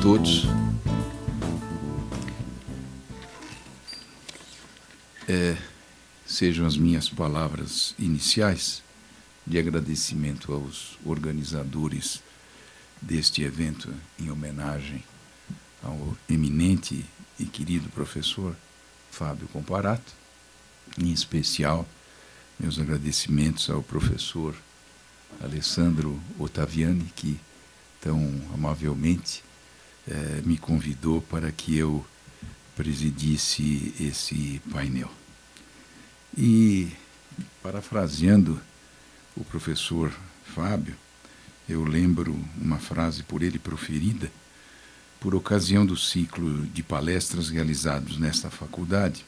Todos. Sejam as minhas palavras iniciais de agradecimento aos organizadores deste evento em homenagem ao eminente e querido professor Fábio Comparato, em especial meus agradecimentos ao professor Alessandro Ottaviani, que tão amavelmente me convidou para que eu presidisse esse painel. E, parafraseando o professor Fábio, eu lembro uma frase por ele proferida por ocasião do ciclo de palestras realizados nesta faculdade,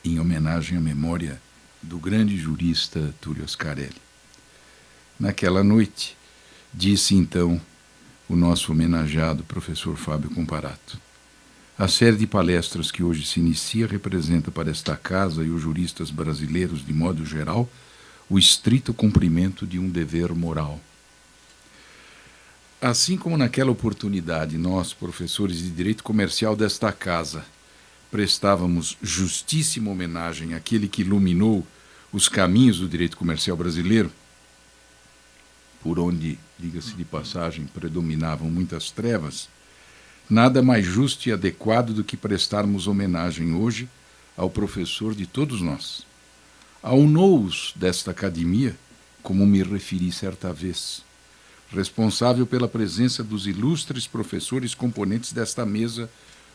em homenagem à memória do grande jurista Tullio Ascarelli. Naquela noite, disse então o nosso homenageado professor Fábio Comparato: a série de palestras que hoje se inicia representa para esta casa e os juristas brasileiros, de modo geral, o estrito cumprimento de um dever moral. Assim como naquela oportunidade nós, professores de direito comercial desta casa, prestávamos justíssima homenagem àquele que iluminou os caminhos do direito comercial brasileiro, por onde, diga-se de passagem, predominavam muitas trevas, nada mais justo e adequado do que prestarmos homenagem hoje ao professor de todos nós, ao nous desta academia, como me referi certa vez, responsável pela presença dos ilustres professores componentes desta mesa,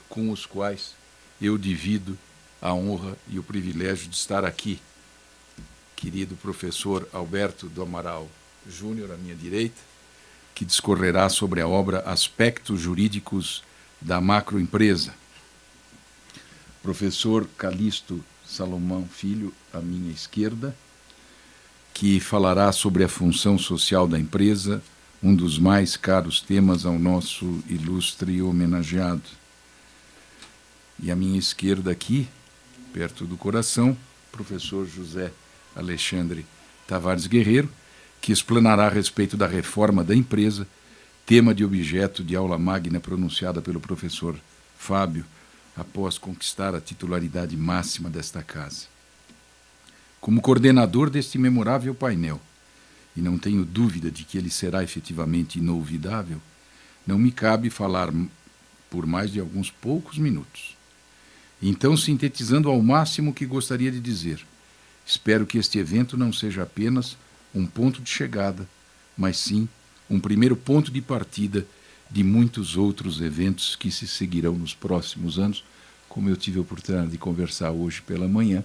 com os quais eu divido a honra e o privilégio de estar aqui. Querido professor Alberto do Amaral Júnior, à minha direita, que discorrerá sobre a obra Aspectos Jurídicos da Macroempresa. Professor Calixto Salomão Filho, à minha esquerda, que falará sobre a função social da empresa, um dos mais caros temas ao nosso ilustre homenageado. E à minha esquerda aqui, perto do coração, professor José Alexandre Tavares Guerreiro, que explanará a respeito da reforma da empresa, tema de objeto de aula magna pronunciada pelo professor Fábio, após conquistar a titularidade máxima desta casa. Como coordenador deste memorável painel, e não tenho dúvida de que ele será efetivamente inolvidável, não me cabe falar por mais de alguns poucos minutos. Então, sintetizando ao máximo o que gostaria de dizer, espero que este evento não seja apenas um ponto de chegada, mas sim um primeiro ponto de partida de muitos outros eventos que se seguirão nos próximos anos, como eu tive a oportunidade de conversar hoje pela manhã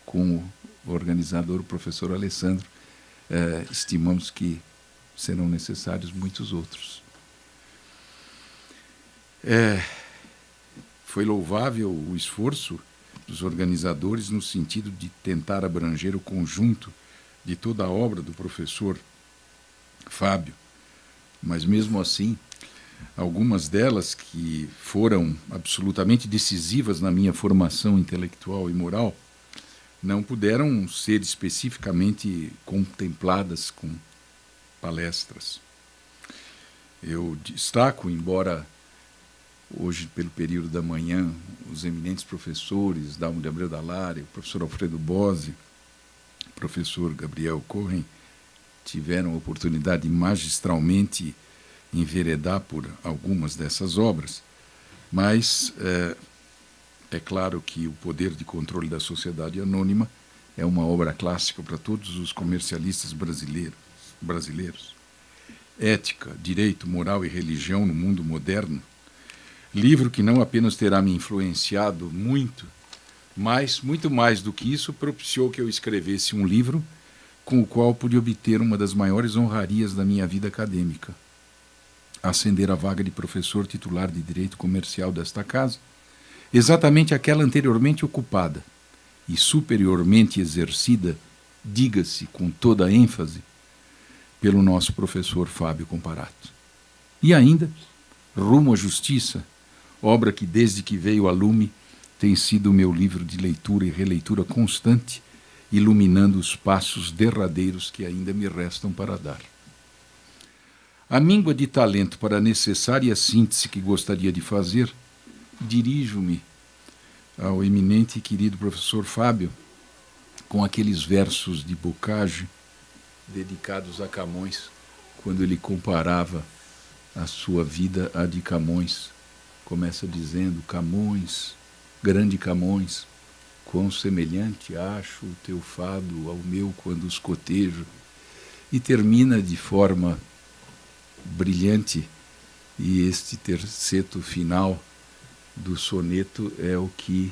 com o organizador, o professor Alessandro. Estimamos que serão necessários muitos outros. Foi louvável o esforço dos organizadores no sentido de tentar abranger o conjunto de toda a obra do professor Fábio, mas mesmo assim, algumas delas que foram absolutamente decisivas na minha formação intelectual e moral não puderam ser especificamente contempladas com palestras. Eu destaco, embora hoje, pelo período da manhã, os eminentes professores, Dalmo de Abreu Dallário, o professor Alfredo Bose, o professor Gabriel Corren, tiveram a oportunidade de magistralmente enveredar por algumas dessas obras, mas é claro que o Poder de Controle da Sociedade Anônima é uma obra clássica para todos os comercialistas brasileiros. Ética, Direito, Moral e Religião no Mundo Moderno, livro que não apenas terá me influenciado muito Mas, muito mais do que isso, propiciou que eu escrevesse um livro com o qual pude obter uma das maiores honrarias da minha vida acadêmica: ascender a vaga de professor titular de Direito Comercial desta casa, exatamente aquela anteriormente ocupada e superiormente exercida, diga-se com toda a ênfase, pelo nosso professor Fábio Comparato. E ainda, Rumo à Justiça, obra que desde que veio a lume tem sido o meu livro de leitura e releitura constante, iluminando os passos derradeiros que ainda me restam para dar. A míngua de talento para a necessária síntese que gostaria de fazer, dirijo-me ao eminente e querido professor Fábio com aqueles versos de Bocage dedicados a Camões, quando ele comparava a sua vida à de Camões. Começa dizendo: Camões, grande Camões, quão semelhante acho o teu fado ao meu quando os cotejo. E termina de forma brilhante, e este terceto final do soneto é o que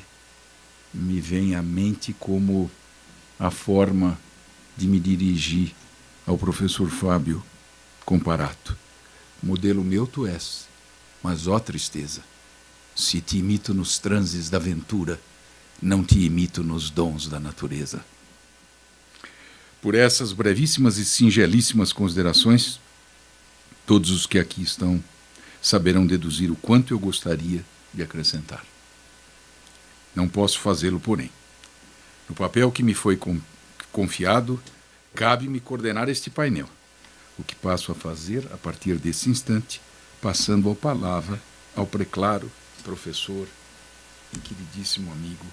me vem à mente como a forma de me dirigir ao professor Fábio Comparato. Modelo meu tu és, mas ó tristeza, se te imito nos transes da ventura, não te imito nos dons da natureza. Por essas brevíssimas e singelíssimas considerações, todos os que aqui estão saberão deduzir o quanto eu gostaria de acrescentar. Não posso fazê-lo, porém. No papel que me foi confiado, cabe-me coordenar este painel, o que passo a fazer a partir desse instante, passando a palavra ao preclaro professor e queridíssimo amigo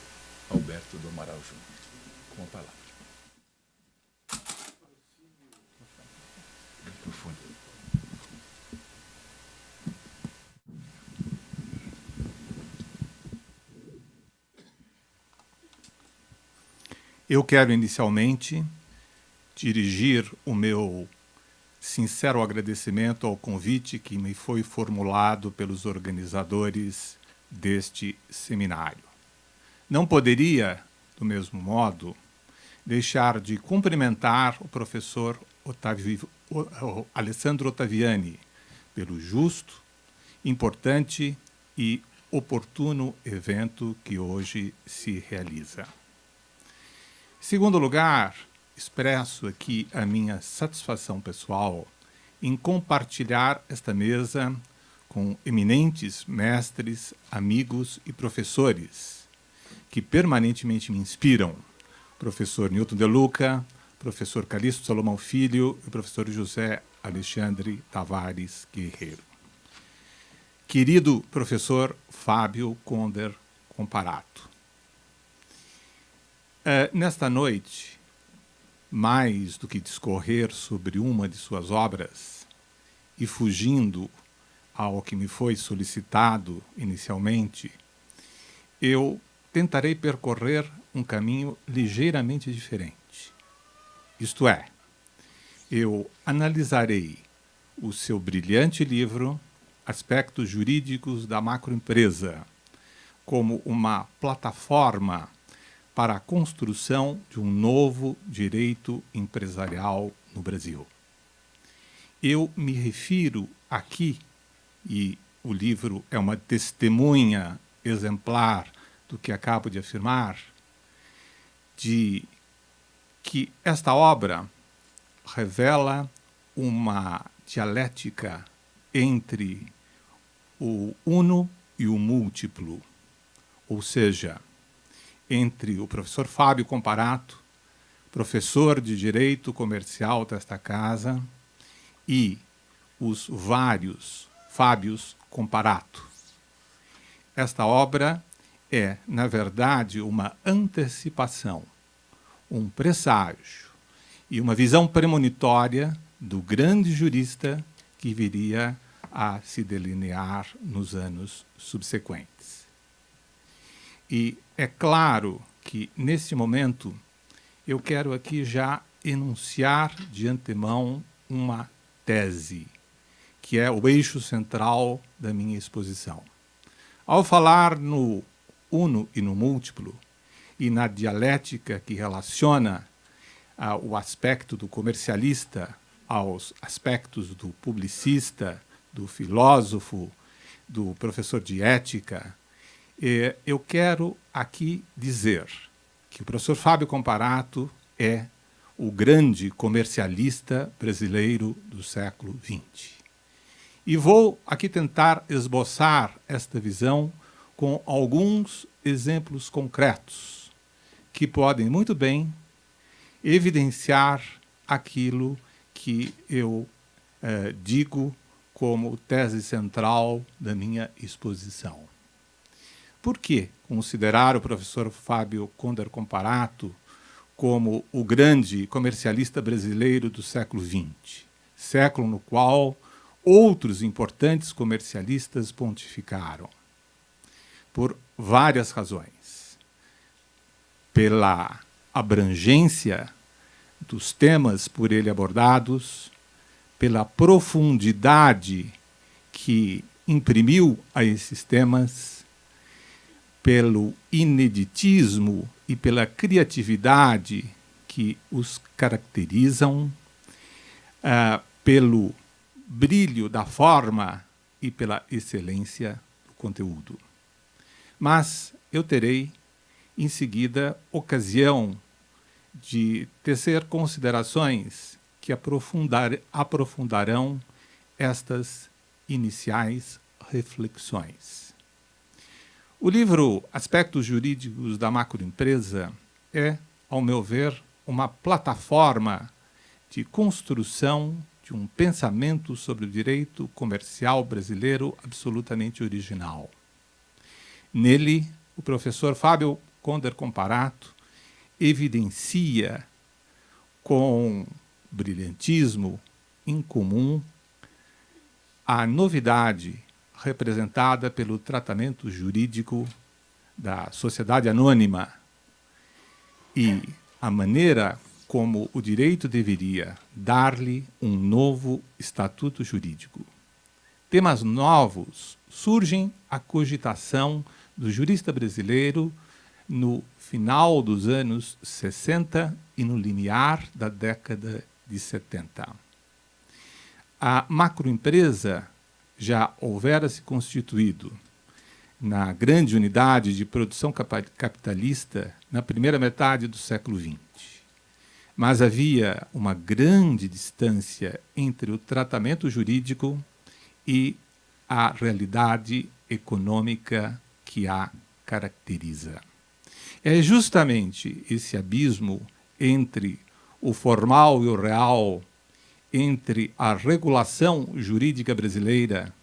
Alberto do Amaral Júnior. Com a palavra. Microfone. Eu quero inicialmente dirigir o meu sincero agradecimento ao convite que me foi formulado pelos organizadores deste seminário. Não poderia, do mesmo modo, deixar de cumprimentar o professor Alessandro Ottaviani pelo justo, importante e oportuno evento que hoje se realiza. Em segundo lugar, expresso aqui a minha satisfação pessoal em compartilhar esta mesa com eminentes mestres, amigos e professores que permanentemente me inspiram: professor Newton de Luca, professor Calixto Salomão Filho e professor José Alexandre Tavares Guerreiro. Querido professor Fábio Conder Comparato, nesta noite, mais do que discorrer sobre uma de suas obras e fugindo ao que me foi solicitado inicialmente, eu tentarei percorrer um caminho ligeiramente diferente. Isto é, eu analisarei o seu brilhante livro Aspectos Jurídicos da Macroempresa como uma plataforma para a construção de um novo direito empresarial no Brasil. Eu me refiro aqui, e o livro é uma testemunha exemplar do que acabo de afirmar, de que esta obra revela uma dialética entre o uno e o múltiplo, ou seja, entre o professor Fábio Comparato, professor de Direito Comercial desta casa, e os vários Fábios Comparato. Esta obra é, na verdade, uma antecipação, um presságio e uma visão premonitória do grande jurista que viria a se delinear nos anos subsequentes. E é claro que, nesse momento, eu quero aqui já enunciar de antemão uma tese, que é o eixo central da minha exposição. Ao falar no uno e no múltiplo, e na dialética que relaciona o aspecto do comercialista aos aspectos do publicista, do filósofo, do professor de ética, eu quero aqui dizer que o professor Fábio Comparato é o grande comercialista brasileiro do século XX. E vou aqui tentar esboçar esta visão com alguns exemplos concretos que podem muito bem evidenciar aquilo que eu digo como tese central da minha exposição. Por que considerar o professor Fábio Conder Comparato como o grande comercialista brasileiro do século XX, século no qual outros importantes comercialistas pontificaram? Por várias razões. Pela abrangência dos temas por ele abordados, pela profundidade que imprimiu a esses temas, pelo ineditismo e pela criatividade que os caracterizam, pelo brilho da forma e pela excelência do conteúdo. Mas eu terei, em seguida, ocasião de tecer considerações que aprofundarão estas iniciais reflexões. O livro Aspectos Jurídicos da Macroempresa é, ao meu ver, uma plataforma de construção de um pensamento sobre o direito comercial brasileiro absolutamente original. Nele, o professor Fábio Conder Comparato evidencia com brilhantismo incomum a novidade representada pelo tratamento jurídico da sociedade anônima e a maneira como o direito deveria dar-lhe um novo estatuto jurídico. Temas novos surgem à cogitação do jurista brasileiro no final dos anos 60 e no limiar da década de 70. A macroempresa já houvera se constituído na grande unidade de produção capitalista na primeira metade do século XX. Mas havia uma grande distância entre o tratamento jurídico e a realidade econômica que a caracteriza. É justamente esse abismo entre o formal e o real, entre a regulação jurídica brasileira,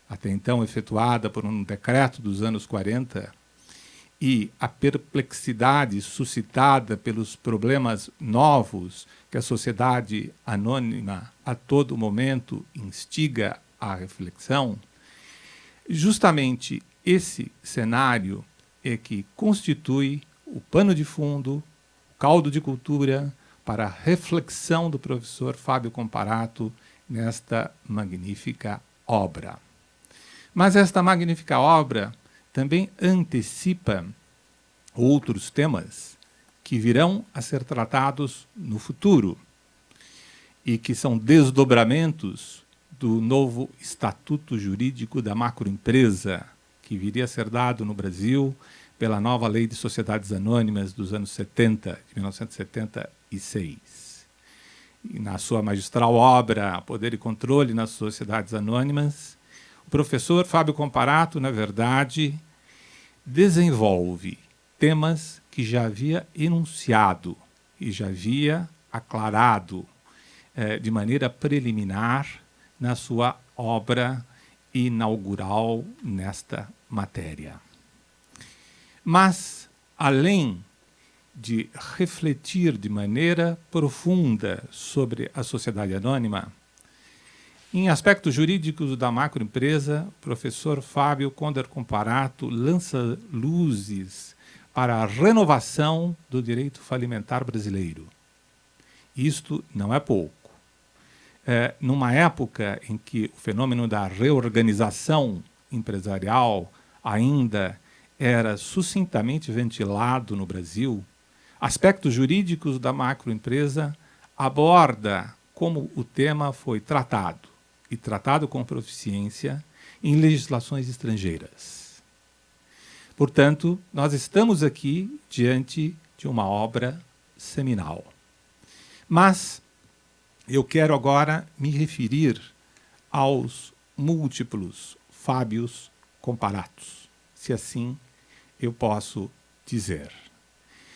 até então efetuada por um decreto dos anos 40, e a perplexidade suscitada pelos problemas novos que a sociedade anônima a todo momento instiga à reflexão, justamente esse cenário é que constitui o pano de fundo, o caldo de cultura para a reflexão do professor Fábio Comparato nesta magnífica obra. Mas esta magnífica obra também antecipa outros temas que virão a ser tratados no futuro e que são desdobramentos do novo Estatuto Jurídico da Macroempresa, que viria a ser dado no Brasil pela nova Lei de Sociedades Anônimas dos anos 70, de 1976. E na sua magistral obra Poder e Controle nas Sociedades Anônimas, o professor Fábio Comparato, na verdade, desenvolve temas que já havia enunciado e já havia aclarado de maneira preliminar na sua obra inaugural nesta matéria. Mas, além de refletir de maneira profunda sobre a sociedade anônima, em aspectos jurídicos da macroempresa, o professor Fábio Conder Comparato lança luzes para a renovação do direito falimentar brasileiro. Isto não é pouco. Numa época em que o fenômeno da reorganização empresarial ainda era sucintamente ventilado no Brasil, Aspectos Jurídicos da Macroempresa aborda como o tema foi tratado, e tratado com proficiência, em legislações estrangeiras. Portanto, nós estamos aqui diante de uma obra seminal. Mas eu quero agora me referir aos múltiplos Fábios comparatos, se assim eu posso dizer.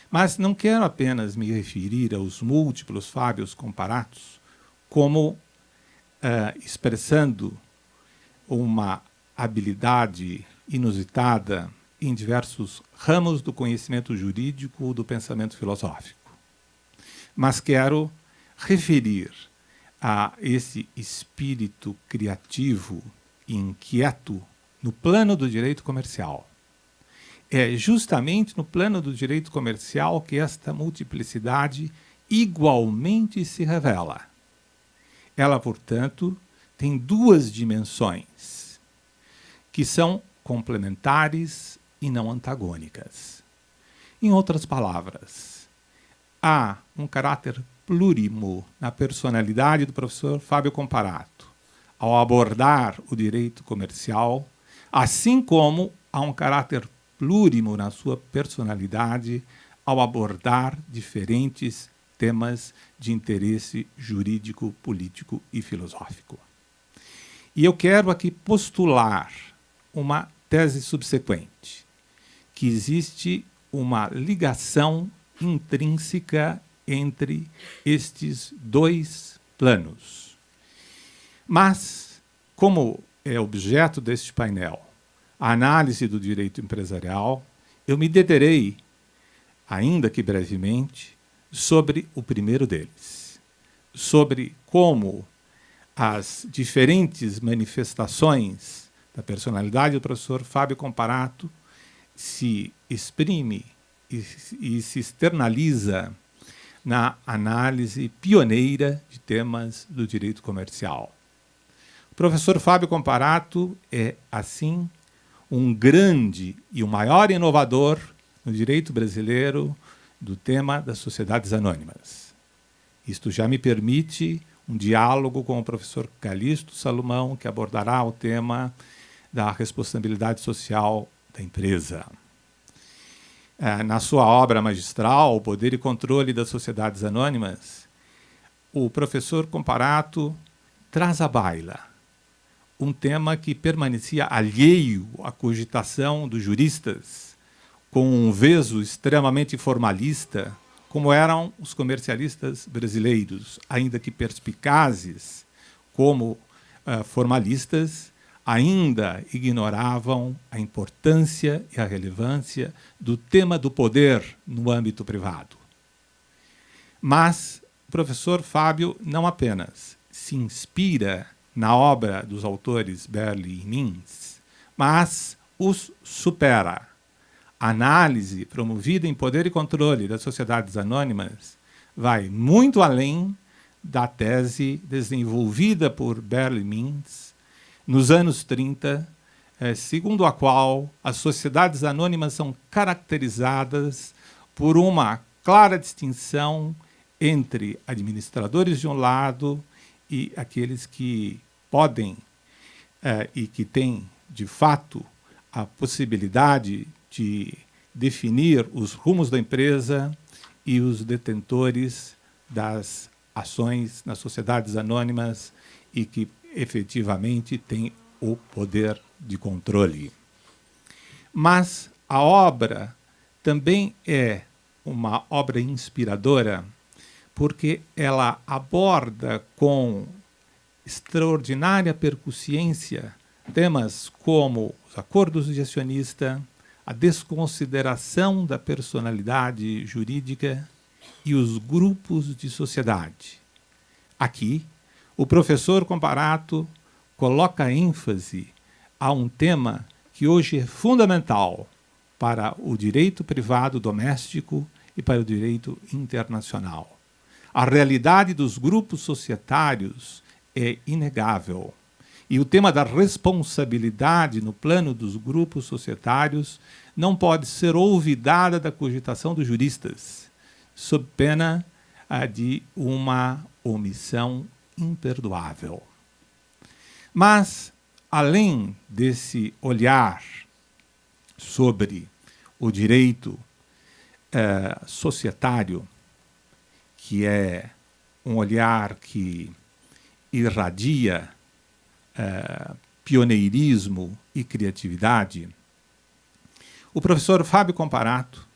Mas não quero apenas me referir aos múltiplos Fábios comparatos como expressando uma habilidade inusitada em diversos ramos do conhecimento jurídico ou do pensamento filosófico. Mas quero referir a esse espírito criativo e inquieto no plano do direito comercial. É justamente no plano do direito comercial que esta multiplicidade igualmente se revela. Ela, portanto, tem duas dimensões, que são complementares e não antagônicas. Em outras palavras, há um caráter plurimo na personalidade do professor Fábio Comparato, ao abordar o direito comercial, assim como há um caráter plurimo na sua personalidade ao abordar diferentes temas de interesse jurídico, político e filosófico. E eu quero aqui postular uma tese subsequente, que existe uma ligação intrínseca entre estes dois planos. Mas, como é objeto deste painel a análise do direito empresarial, eu me deterei, ainda que brevemente, sobre o primeiro deles, sobre como as diferentes manifestações da personalidade do professor Fábio Comparato se exprime e se externaliza na análise pioneira de temas do direito comercial. O professor Fábio Comparato é, assim, um grande e o maior inovador no direito brasileiro do tema das sociedades anônimas. Isto já me permite um diálogo com o professor Calixto Salomão, que abordará o tema da responsabilidade social da empresa. Na sua obra magistral, O Poder e Controle das Sociedades Anônimas, o professor Comparato traz à baila um tema que permanecia alheio à cogitação dos juristas, com um veso extremamente formalista, como eram os comercialistas brasileiros, ainda que perspicazes como formalistas, ainda ignoravam a importância e a relevância do tema do poder no âmbito privado. Mas o professor Fábio não apenas se inspira na obra dos autores Berle e Mintz, mas os supera. A análise promovida em Poder e Controle das Sociedades Anônimas vai muito além da tese desenvolvida por Berle e Mintz nos anos 30, segundo a qual as sociedades anônimas são caracterizadas por uma clara distinção entre administradores de um lado e aqueles que podem e que têm, de fato, a possibilidade de definir os rumos da empresa e os detentores das ações nas sociedades anônimas e que efetivamente têm o poder de controle. Mas a obra também é uma obra inspiradora porque ela aborda com extraordinária percussiência temas como os acordos de acionista, a desconsideração da personalidade jurídica e os grupos de sociedade. Aqui, o professor Comparato coloca ênfase a um tema que hoje é fundamental para o direito privado doméstico e para o direito internacional. A realidade dos grupos societários é inegável E o tema da responsabilidade no plano dos grupos societários não pode ser olvidada da cogitação dos juristas, sob pena de uma omissão imperdoável. Mas, além desse olhar sobre o direito societário, que é um olhar que irradia pioneirismo e criatividade, o professor Fábio Comparato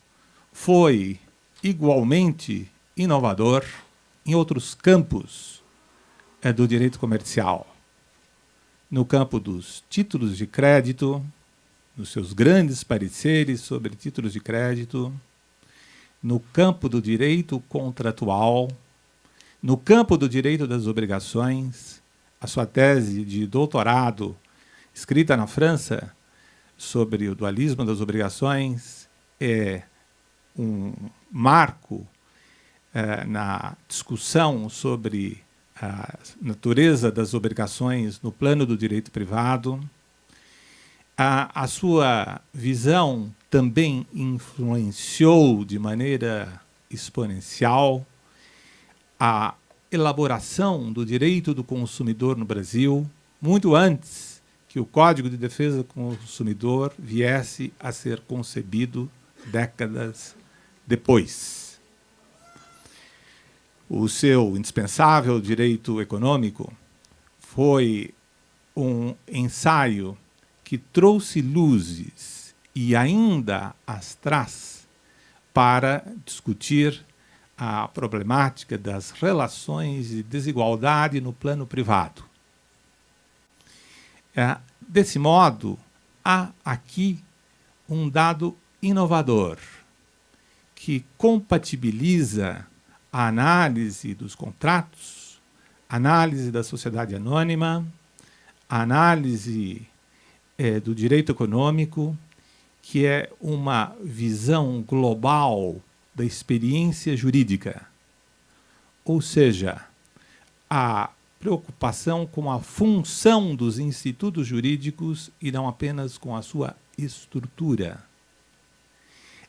foi igualmente inovador em outros campos do direito comercial. No campo dos títulos de crédito, nos seus grandes pareceres sobre títulos de crédito, no campo do direito contratual, no campo do direito das obrigações. A sua tese de doutorado, escrita na França, sobre o dualismo das obrigações, é um marco na discussão sobre a natureza das obrigações no plano do direito privado. A sua visão também influenciou de maneira exponencial a elaboração do direito do consumidor no Brasil, muito antes que o Código de Defesa do Consumidor viesse a ser concebido décadas depois. O seu indispensável direito econômico foi um ensaio que trouxe luzes e ainda as traz para discutir a problemática das relações de desigualdade no plano privado. Desse modo, há aqui um dado inovador que compatibiliza a análise dos contratos, a análise da sociedade anônima, a análise do direito econômico, que é uma visão global da experiência jurídica, ou seja, a preocupação com a função dos institutos jurídicos e não apenas com a sua estrutura.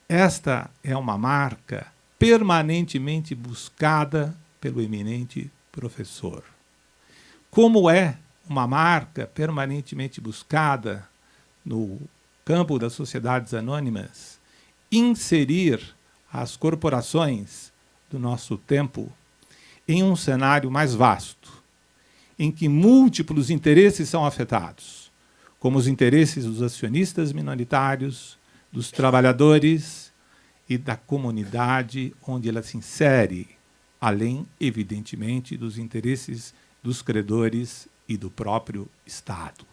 Esta é uma marca permanentemente buscada pelo eminente professor. Como é uma marca permanentemente buscada no campo das sociedades anônimas, inserir as corporações do nosso tempo em um cenário mais vasto, em que múltiplos interesses são afetados, como os interesses dos acionistas minoritários, dos trabalhadores e da comunidade onde ela se insere, além, evidentemente, dos interesses dos credores e do próprio Estado.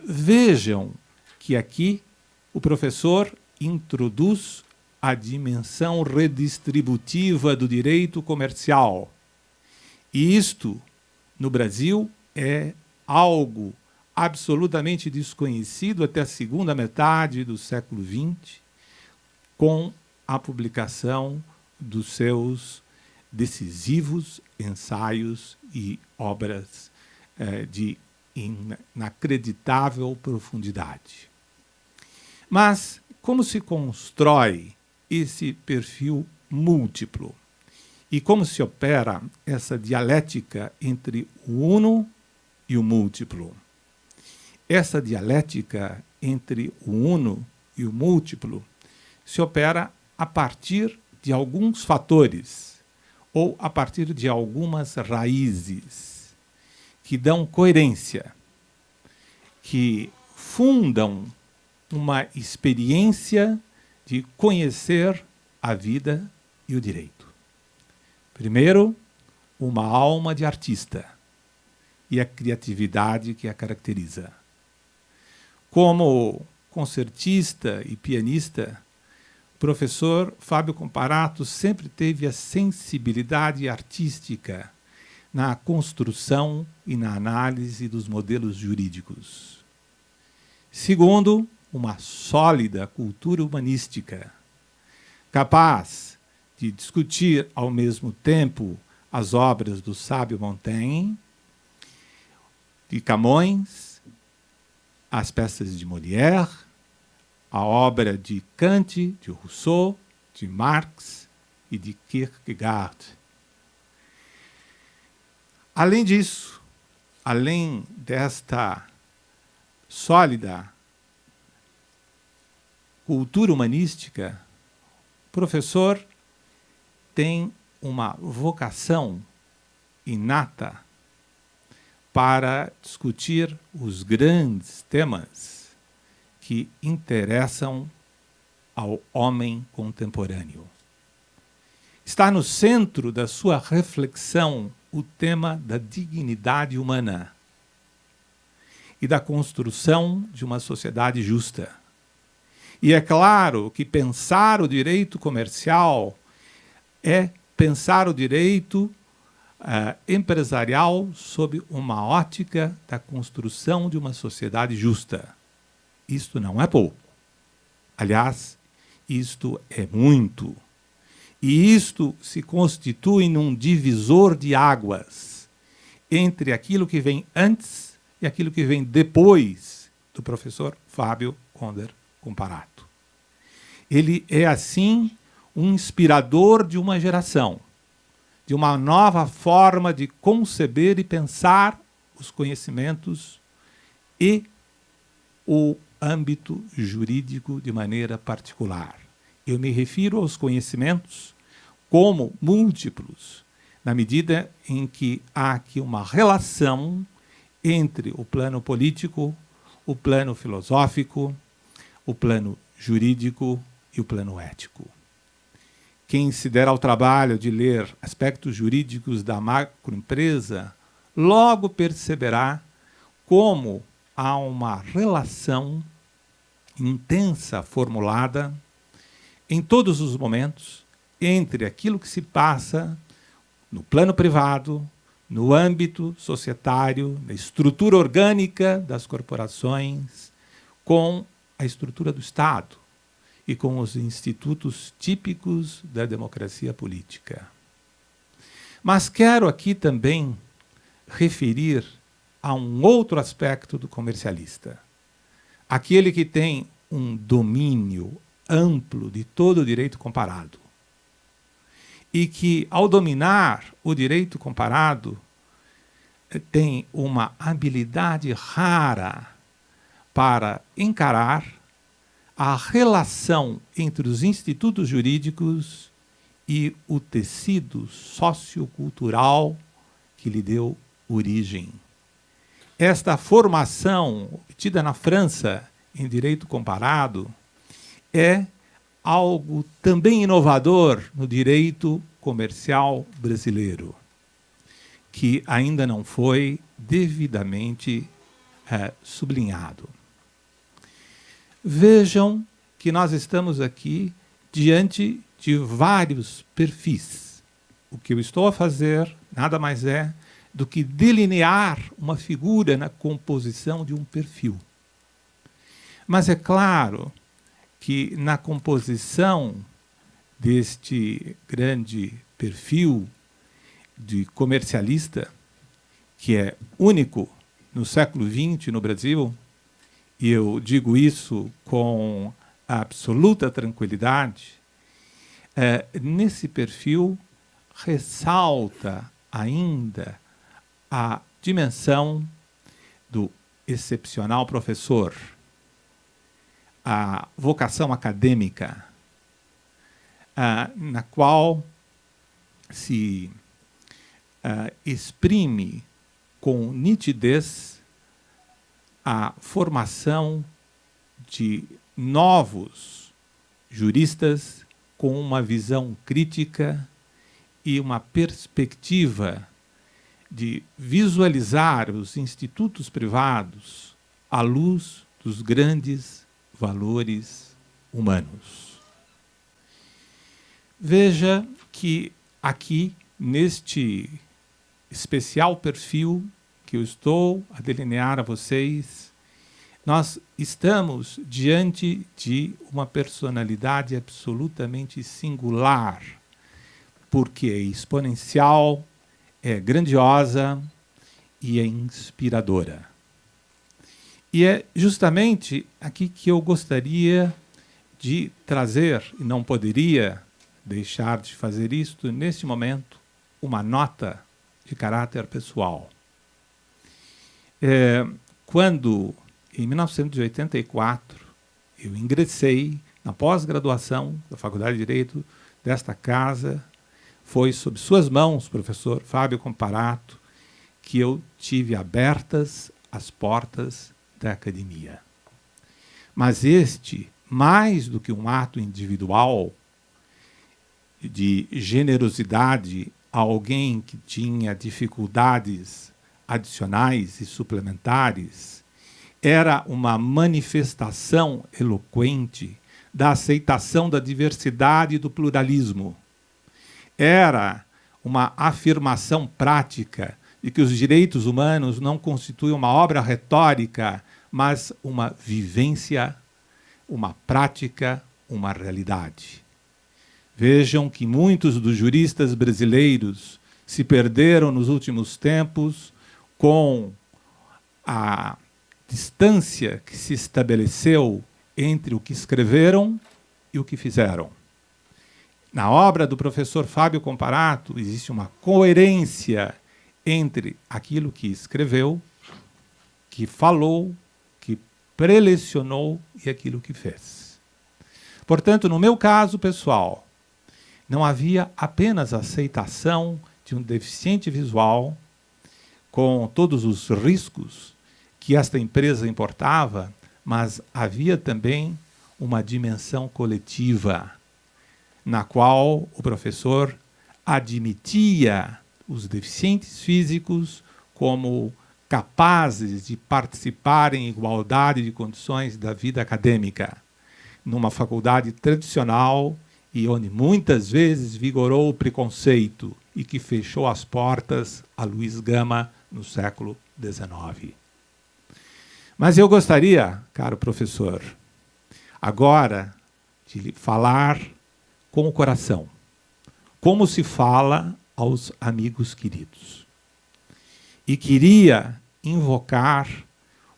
Vejam que aqui o professor introduz a dimensão redistributiva do direito comercial. E isto, no Brasil, é algo absolutamente desconhecido até a segunda metade do século XX, com a publicação dos seus decisivos ensaios e obras de inacreditável profundidade. Mas como se constrói esse perfil múltiplo? E como se opera essa dialética entre o uno e o múltiplo? Essa dialética entre o uno e o múltiplo se opera a partir de alguns fatores ou a partir de algumas raízes que dão coerência, que fundam uma experiência de conhecer a vida e o direito. Primeiro, uma alma de artista e a criatividade que a caracteriza. Como concertista e pianista, o professor Fábio Comparato sempre teve a sensibilidade artística na construção e na análise dos modelos jurídicos. Segundo, uma sólida cultura humanística, capaz de discutir ao mesmo tempo as obras do sábio Montaigne, de Camões, as peças de Molière, a obra de Kant, de Rousseau, de Marx e de Kierkegaard. Além disso, além desta sólida cultura humanística, o professor tem uma vocação inata para discutir os grandes temas que interessam ao homem contemporâneo. Está no centro da sua reflexão o tema da dignidade humana e da construção de uma sociedade justa. E é claro que pensar o direito comercial é pensar o direito empresarial sob uma ótica da construção de uma sociedade justa. Isto não é pouco. Aliás, isto é muito. E isto se constitui num divisor de águas entre aquilo que vem antes e aquilo que vem depois do professor Fábio Conder Comparato. Ele é, assim, um inspirador de uma geração, de uma nova forma de conceber e pensar os conhecimentos e o âmbito jurídico de maneira particular. Eu me refiro aos conhecimentos como múltiplos, na medida em que há aqui uma relação entre o plano político, o plano filosófico, o plano jurídico e o plano ético. Quem se der ao trabalho de ler aspectos jurídicos da macroempresa, logo perceberá como há uma relação intensa formulada em todos os momentos entre aquilo que se passa no plano privado, no âmbito societário, na estrutura orgânica das corporações, com a estrutura do Estado e com os institutos típicos da democracia política. Mas quero aqui também referir a um outro aspecto do comercialista, aquele que tem um domínio amplo de todo o direito comparado e que, ao dominar o direito comparado, tem uma habilidade rara para encarar a relação entre os institutos jurídicos e o tecido sociocultural que lhe deu origem. Esta formação obtida na França em direito comparado é algo também inovador no direito comercial brasileiro, que ainda não foi devidamente sublinhado. Vejam que nós estamos aqui diante de vários perfis. O que eu estou a fazer nada mais é do que delinear uma figura na composição de um perfil. Mas é claro que na composição deste grande perfil de comercialista, que é único no século XX no Brasil, e eu digo isso com absoluta tranquilidade, nesse perfil ressalta ainda a dimensão do excepcional professor, a vocação acadêmica, na qual se exprime com nitidez a formação de novos juristas com uma visão crítica e uma perspectiva de visualizar os institutos privados à luz dos grandes valores humanos. Veja que aqui, neste especial perfil que eu estou a delinear a vocês, nós estamos diante de uma personalidade absolutamente singular, porque é exponencial, é grandiosa e inspiradora. E é justamente aqui que eu gostaria de trazer, e não poderia deixar de fazer isto neste momento, uma nota de caráter pessoal. Quando, em 1984, eu ingressei na pós-graduação da Faculdade de Direito desta casa, foi sob suas mãos, professor Fábio Comparato, que eu tive abertas as portas da academia. Mas este, mais do que um ato individual de generosidade a alguém que tinha dificuldades adicionais e suplementares, era uma manifestação eloquente da aceitação da diversidade e do pluralismo. Era uma afirmação prática de que os direitos humanos não constituem uma obra retórica, mas uma vivência, uma prática, uma realidade. Vejam que muitos dos juristas brasileiros se perderam nos últimos tempos com a distância que se estabeleceu entre o que escreveram e o que fizeram. Na obra do professor Fábio Comparato existe uma coerência entre aquilo que escreveu, que falou, que prelecionou e aquilo que fez. Portanto, no meu caso pessoal, não havia apenas aceitação de um deficiente visual, com todos os riscos que esta empresa importava, mas havia também uma dimensão coletiva, na qual o professor admitia os deficientes físicos como capazes de participar em igualdade de condições da vida acadêmica, numa faculdade tradicional e onde muitas vezes vigorou o preconceito e que fechou as portas a Luiz Gama no século XIX. Mas eu gostaria, caro professor, agora de falar com o coração, como se fala aos amigos queridos. E queria invocar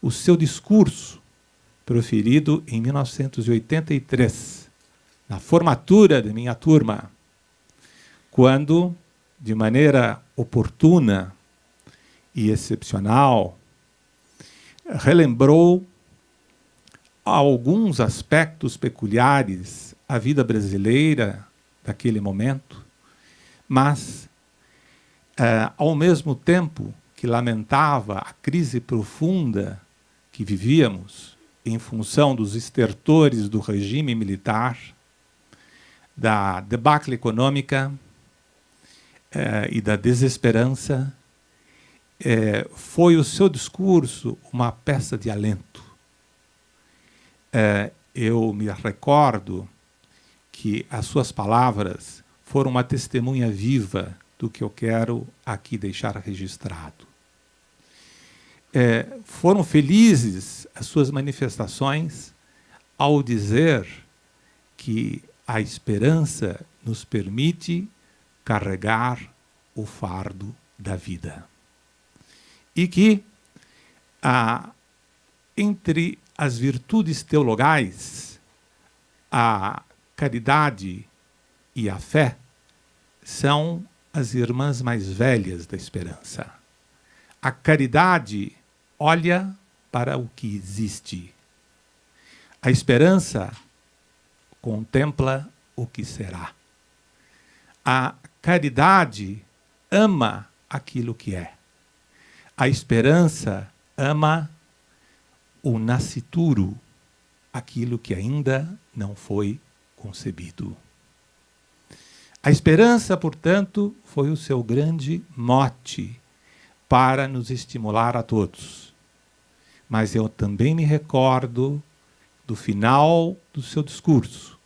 o seu discurso, proferido em 1983, na formatura da minha turma, quando, de maneira oportuna e excepcional, relembrou alguns aspectos peculiares à vida brasileira daquele momento, mas, ao mesmo tempo que lamentava a crise profunda que vivíamos em função dos estertores do regime militar, da debacle econômica e da desesperança, foi o seu discurso uma peça de alento. Eu me recordo que as suas palavras foram uma testemunha viva do que eu quero aqui deixar registrado. Foram felizes as suas manifestações ao dizer que a esperança nos permite carregar o fardo da vida. E que, entre as virtudes teologais, a caridade e a fé são as irmãs mais velhas da esperança. A caridade olha para o que existe. A esperança contempla o que será. A caridade ama aquilo que é. A esperança ama o nascituro, aquilo que ainda não foi concebido. A esperança, portanto, foi o seu grande mote para nos estimular a todos. Mas eu também me recordo do final do seu discurso,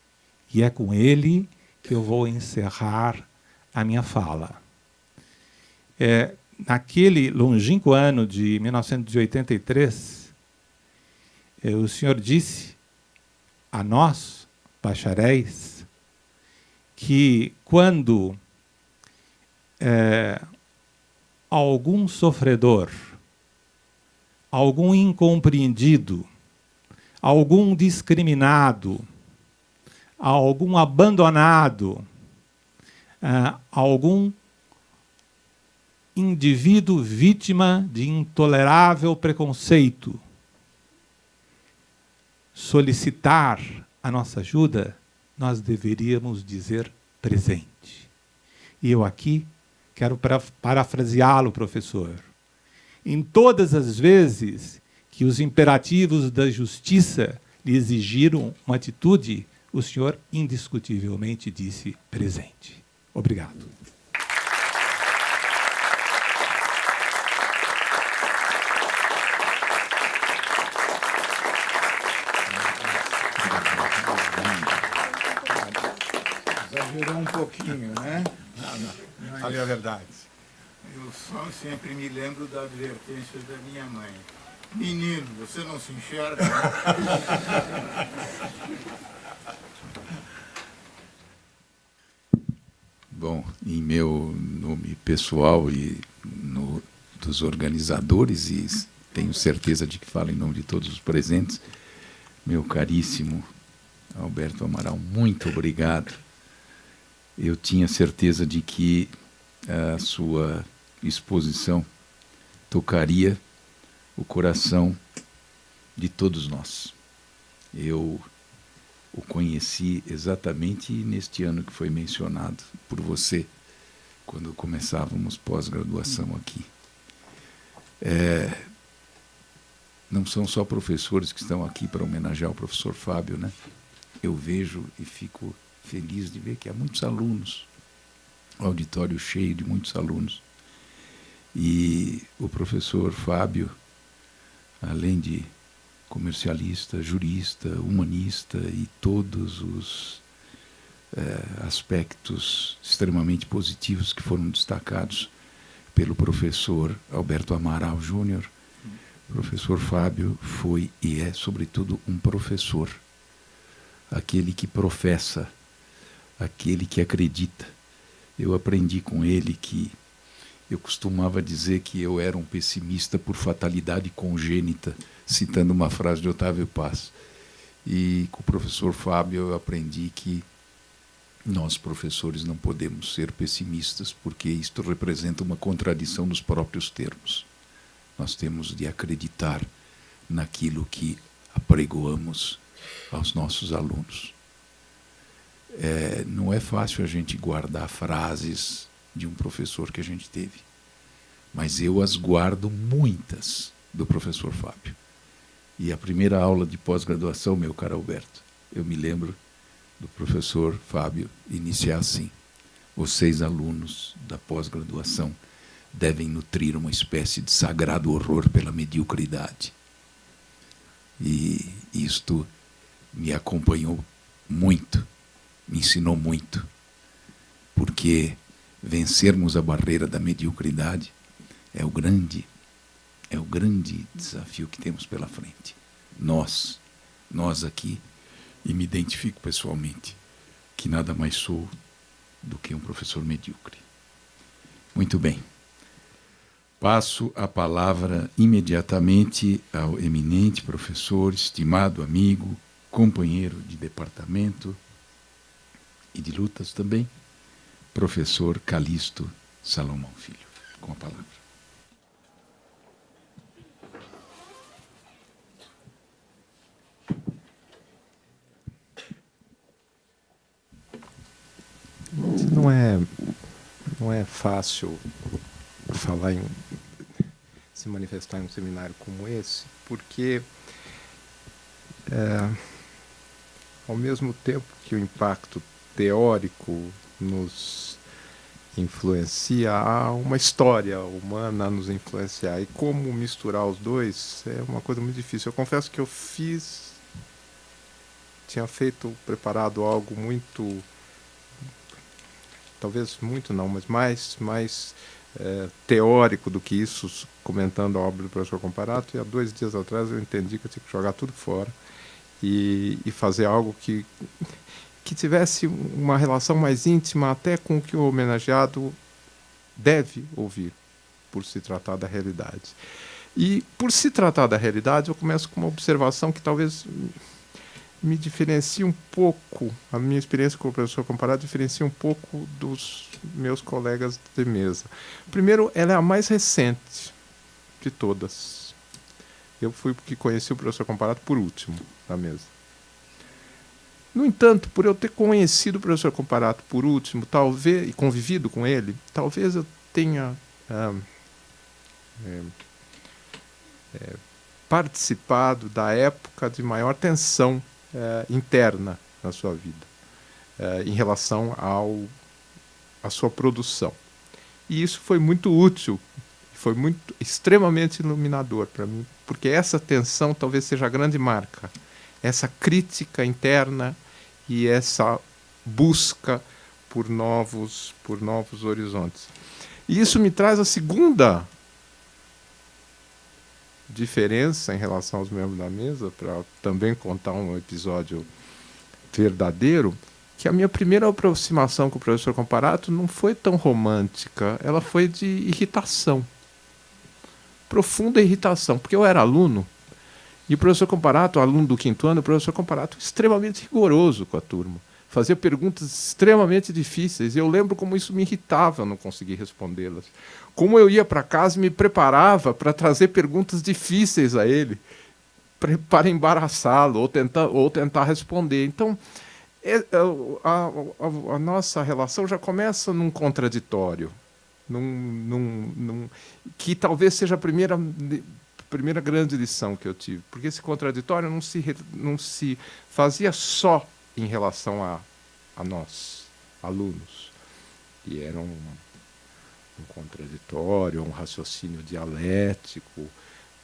e é com ele que eu vou encerrar a minha fala. Naquele longínquo ano de 1983, o senhor disse a nós, bacharéis, que quando algum sofredor algum incompreendido, algum discriminado, algum abandonado, algum indivíduo vítima de intolerável preconceito solicitar a nossa ajuda, nós deveríamos dizer presente. E eu aqui quero parafraseá-lo, professor. Em todas as vezes que os imperativos da justiça lhe exigiram uma atitude, o senhor indiscutivelmente disse presente. Obrigado. Exagerou um pouquinho, né? Falei a verdade. Eu só sempre me lembro da advertência da minha mãe. Menino, você não se enxerga? Bom, em meu nome pessoal e dos organizadores, e tenho certeza de que falo em nome de todos os presentes, meu caríssimo Alberto Amaral, muito obrigado. Eu tinha certeza de que a sua exposição tocaria o coração de todos nós. Eu o conheci exatamente neste ano que foi mencionado por você, quando começávamos pós-graduação aqui. Não são só professores que estão aqui para homenagear o professor Fábio, né? Eu vejo e fico feliz de ver que há muitos alunos, auditório cheio de muitos alunos. E o professor Fábio, além de comercialista, jurista, humanista e todos os aspectos extremamente positivos que foram destacados pelo professor Alberto Amaral Júnior, o professor Fábio foi e é, sobretudo, um professor. Aquele que professa, aquele que acredita. Eu aprendi com ele que eu costumava dizer que eu era um pessimista por fatalidade congênita, citando uma frase de Otávio Paz. E com o professor Fábio eu aprendi que nós, professores, não podemos ser pessimistas, porque isto representa uma contradição nos próprios termos. Nós temos de acreditar naquilo que apregoamos aos nossos alunos. Não é fácil a gente guardar frases de um professor que a gente teve, mas eu as guardo muitas do professor Fábio. E a primeira aula de pós-graduação, meu caro Alberto, eu me lembro do professor Fábio iniciar assim: vocês, alunos da pós-graduação, devem nutrir uma espécie de sagrado horror pela mediocridade. E isto me acompanhou muito, me ensinou muito, porque vencermos a barreira da mediocridade é o grande desafio que temos pela frente. Nós aqui, e me identifico pessoalmente, que nada mais sou do que um professor medíocre. Muito bem. Passo a palavra imediatamente ao eminente professor, estimado amigo, companheiro de departamento e de lutas também, professor Calixto Salomão Filho. Com a palavra. Não é fácil se manifestar em um seminário como esse, porque ao mesmo tempo que o impacto teórico nos influencia, há uma história humana a nos influenciar, e como misturar os dois é uma coisa muito difícil. Eu confesso que eu tinha preparado algo muito, talvez muito não, mas mais teórico do que isso, comentando a obra do professor Comparato, e há 2 dias atrás eu entendi que eu tinha que jogar tudo fora e fazer algo que tivesse uma relação mais íntima até com o que o homenageado deve ouvir, por se tratar da realidade. E, por se tratar da realidade, eu começo com uma observação que talvez me diferencie um pouco, a minha experiência com o professor comparado diferencia um pouco dos meus colegas de mesa. Primeiro, ela é a mais recente de todas. Eu fui porque conheci o professor comparado por último na mesa. No entanto, por eu ter conhecido o professor Comparato por último, talvez, e convivido com ele, talvez eu tenha participado da época de maior tensão interna na sua vida, em relação à sua produção. E isso foi muito útil, foi extremamente iluminador para mim, porque essa tensão talvez seja a grande marca, essa crítica interna e essa busca por novos horizontes. E isso me traz a segunda diferença em relação aos membros da mesa, para também contar um episódio verdadeiro, que a minha primeira aproximação com o professor Comparato não foi tão romântica, ela foi de irritação, profunda irritação, porque eu era aluno. E o professor Comparato, aluno do 5º ano, o professor Comparato extremamente rigoroso com a turma. Fazia perguntas extremamente difíceis. E eu lembro como isso me irritava, eu não conseguir respondê-las. Como eu ia para casa e me preparava para trazer perguntas difíceis a ele, para embaraçá-lo ou tentar responder. Então, a nossa relação já começa num contraditório, que talvez seja a primeira grande lição que eu tive, porque esse contraditório não se fazia só em relação a nós, alunos, e era um contraditório, um raciocínio dialético,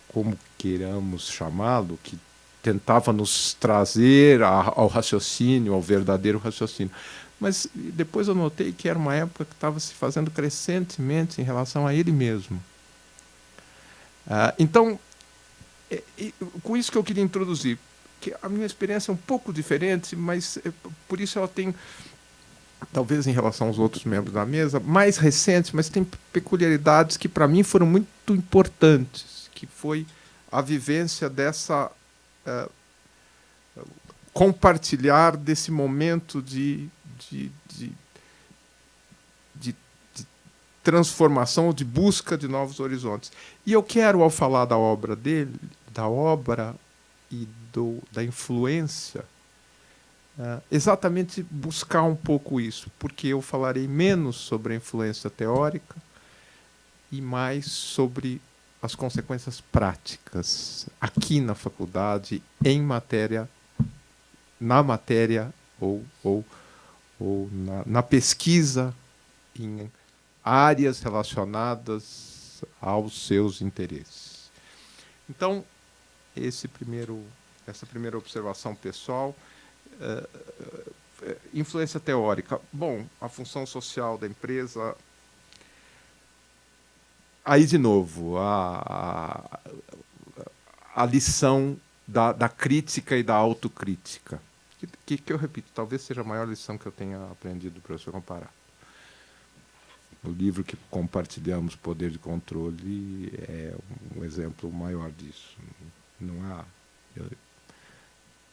como queiramos chamá-lo, que tentava nos trazer ao raciocínio, ao verdadeiro raciocínio. Mas depois eu notei que era uma época que estava se fazendo crescentemente em relação a ele mesmo. Então, com isso que eu queria introduzir, que a minha experiência é um pouco diferente, mas por isso ela tem, talvez em relação aos outros membros da mesa, mais recentes, mas tem peculiaridades que para mim foram muito importantes, que foi a vivência dessa compartilhar desse momento de transformação ou de busca de novos horizontes. E eu quero, ao falar da obra dele, da obra e da influência, exatamente buscar um pouco isso, porque eu falarei menos sobre a influência teórica e mais sobre as consequências práticas aqui na faculdade, na matéria ou na pesquisa em áreas relacionadas aos seus interesses. Então, essa primeira observação pessoal, influência teórica. Bom, a função social da empresa. Aí, de novo, a lição da crítica e da autocrítica, que eu repito, talvez seja a maior lição que eu tenha aprendido do professor Comparato. O livro que compartilhamos, Poder de Controle, é um exemplo maior disso. Não há. Eu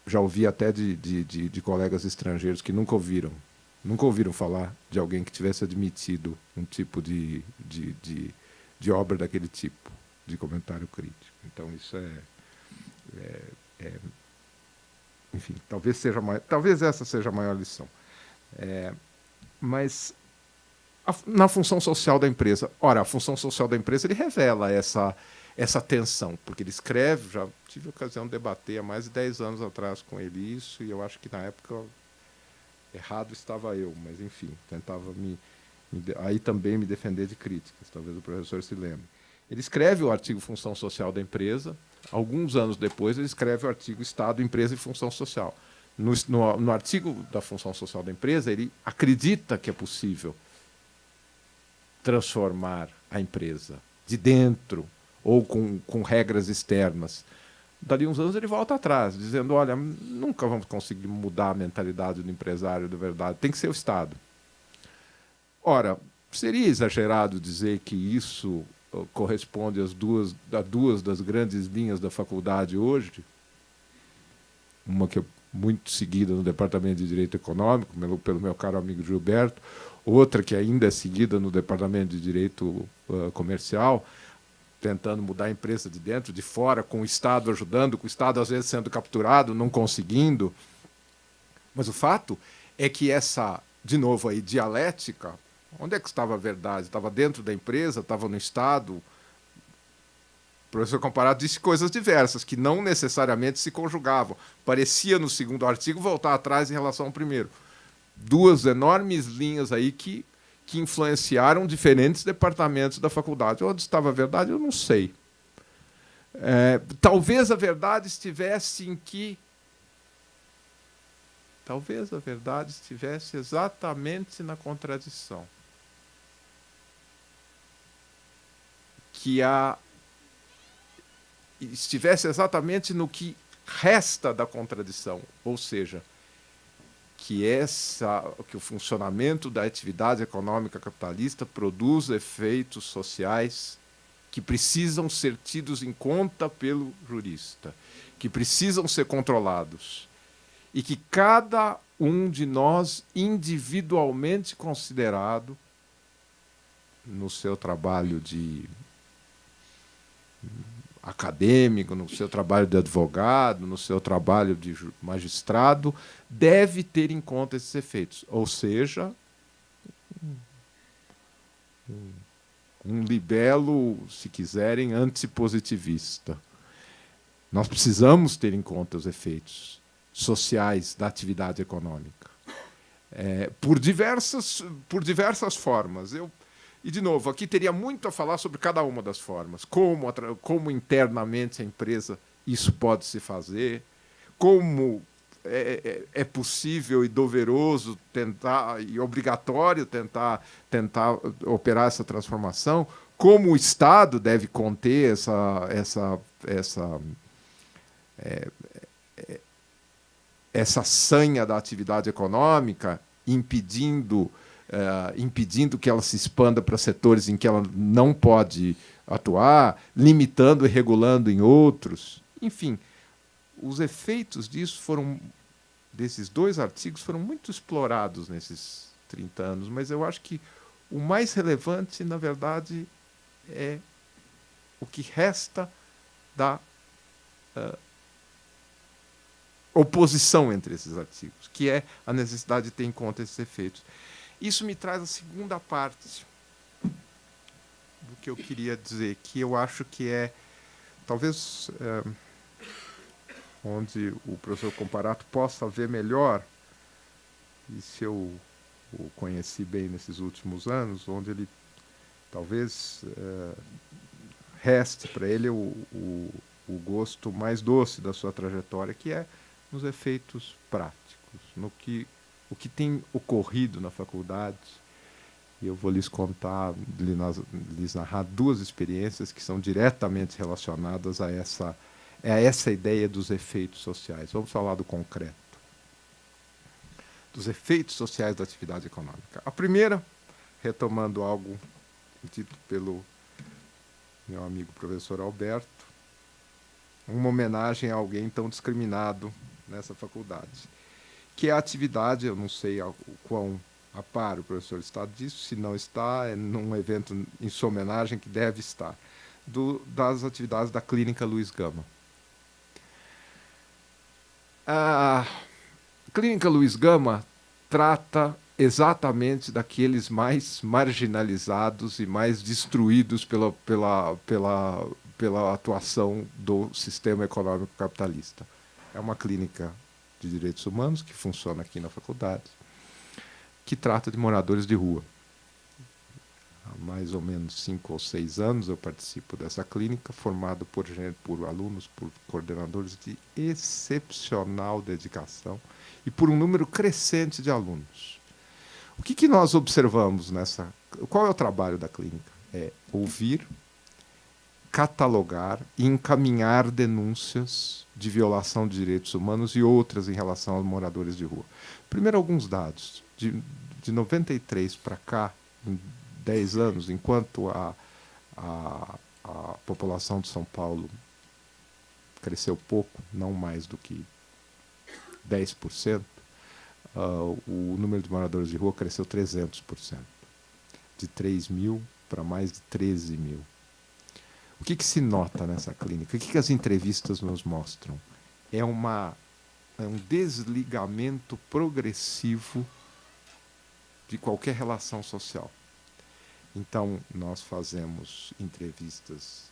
já ouvi até de colegas estrangeiros que nunca ouviram falar de alguém que tivesse admitido um tipo de obra daquele tipo, de comentário crítico. Então, isso enfim, talvez essa seja a maior lição. Mas na função social da empresa. Ora, a função social da empresa ele revela essa tensão, porque ele escreve, já tive a ocasião de debater há mais de 10 anos atrás com ele isso, e eu acho que na época errado estava eu, mas enfim, tentava aí também me defender de críticas, talvez o professor se lembre. Ele escreve o artigo Função Social da Empresa, alguns anos depois ele escreve o artigo Estado, Empresa e Função Social. No artigo da Função Social da Empresa, ele acredita que é possível transformar a empresa de dentro ou com regras externas. Dali uns anos ele volta atrás, dizendo, olha, nunca vamos conseguir mudar a mentalidade do empresário de verdade, tem que ser o Estado. Ora, seria exagerado dizer que isso corresponde a duas das grandes linhas da faculdade hoje, uma que é muito seguida no Departamento de Direito Econômico, pelo meu caro amigo Gilberto, outra que ainda é seguida no Departamento de Direito Comercial, tentando mudar a empresa de dentro, de fora, com o Estado ajudando, com o Estado às vezes sendo capturado, não conseguindo. Mas o fato é que essa, de novo, aí, dialética, onde é que estava a verdade? Estava dentro da empresa, estava no Estado. O professor Comparato disse coisas diversas, que não necessariamente se conjugavam. Parecia, no segundo artigo, voltar atrás em relação ao primeiro. Duas enormes linhas aí que influenciaram diferentes departamentos da faculdade. Onde estava a verdade, eu não sei. Talvez a verdade estivesse em que... Talvez a verdade estivesse exatamente na contradição. Estivesse exatamente no que resta da contradição, ou seja, que o funcionamento da atividade econômica capitalista produz efeitos sociais que precisam ser tidos em conta pelo jurista, que precisam ser controlados, e que cada um de nós, individualmente considerado, no seu trabalho de acadêmico, no seu trabalho de advogado, no seu trabalho de magistrado, deve ter em conta esses efeitos. Ou seja, um libelo, se quiserem, antipositivista. Nós precisamos ter em conta os efeitos sociais da atividade econômica. Por diversas formas. E, de novo, aqui teria muito a falar sobre cada uma das formas. Como internamente a empresa isso pode se fazer, como é possível e doveroso tentar, e obrigatório tentar operar essa transformação, como o Estado deve conter essa sanha da atividade econômica, impedindo que ela se expanda para setores em que ela não pode atuar, limitando e regulando em outros. Enfim, os efeitos desses dois artigos foram muito explorados nesses 30 anos, mas eu acho que o mais relevante, na verdade, é o que resta da oposição entre esses artigos, que é a necessidade de ter em conta esses efeitos. Isso me traz a segunda parte do que eu queria dizer, que eu acho que talvez onde o professor Comparato possa ver melhor, e se eu o conheci bem nesses últimos anos, onde ele talvez reste para ele o gosto mais doce da sua trajetória, que é nos efeitos práticos, o que tem ocorrido na faculdade. E eu vou lhes contar, lhes narrar duas experiências que são diretamente relacionadas a essa ideia dos efeitos sociais. Vamos falar do concreto. Dos efeitos sociais da atividade econômica. A primeira, retomando algo dito pelo meu amigo professor Alberto, uma homenagem a alguém tão discriminado nessa faculdade, que é a atividade, eu não sei o quão a par o professor está disso, se não está, é num evento em sua homenagem que deve estar, das atividades da Clínica Luiz Gama. A Clínica Luiz Gama trata exatamente daqueles mais marginalizados e mais destruídos pela atuação do sistema econômico capitalista. É uma clínica de direitos humanos que funciona aqui na faculdade, que trata de moradores de rua. Há mais ou menos 5 ou 6 anos eu participo dessa clínica, formado por alunos, por coordenadores de excepcional dedicação e por um número crescente de alunos. O que nós observamos nessa... Qual é o trabalho da clínica? É ouvir, catalogar e encaminhar denúncias de violação de direitos humanos e outras em relação aos moradores de rua. Primeiro, alguns dados. De 93 para cá, em 10 anos, enquanto a população de São Paulo cresceu pouco, não mais do que 10%, o número de moradores de rua cresceu 300%, de 3 mil para mais de 13 mil. O que se nota nessa clínica? O que as entrevistas nos mostram? É um desligamento progressivo de qualquer relação social. Então, nós fazemos entrevistas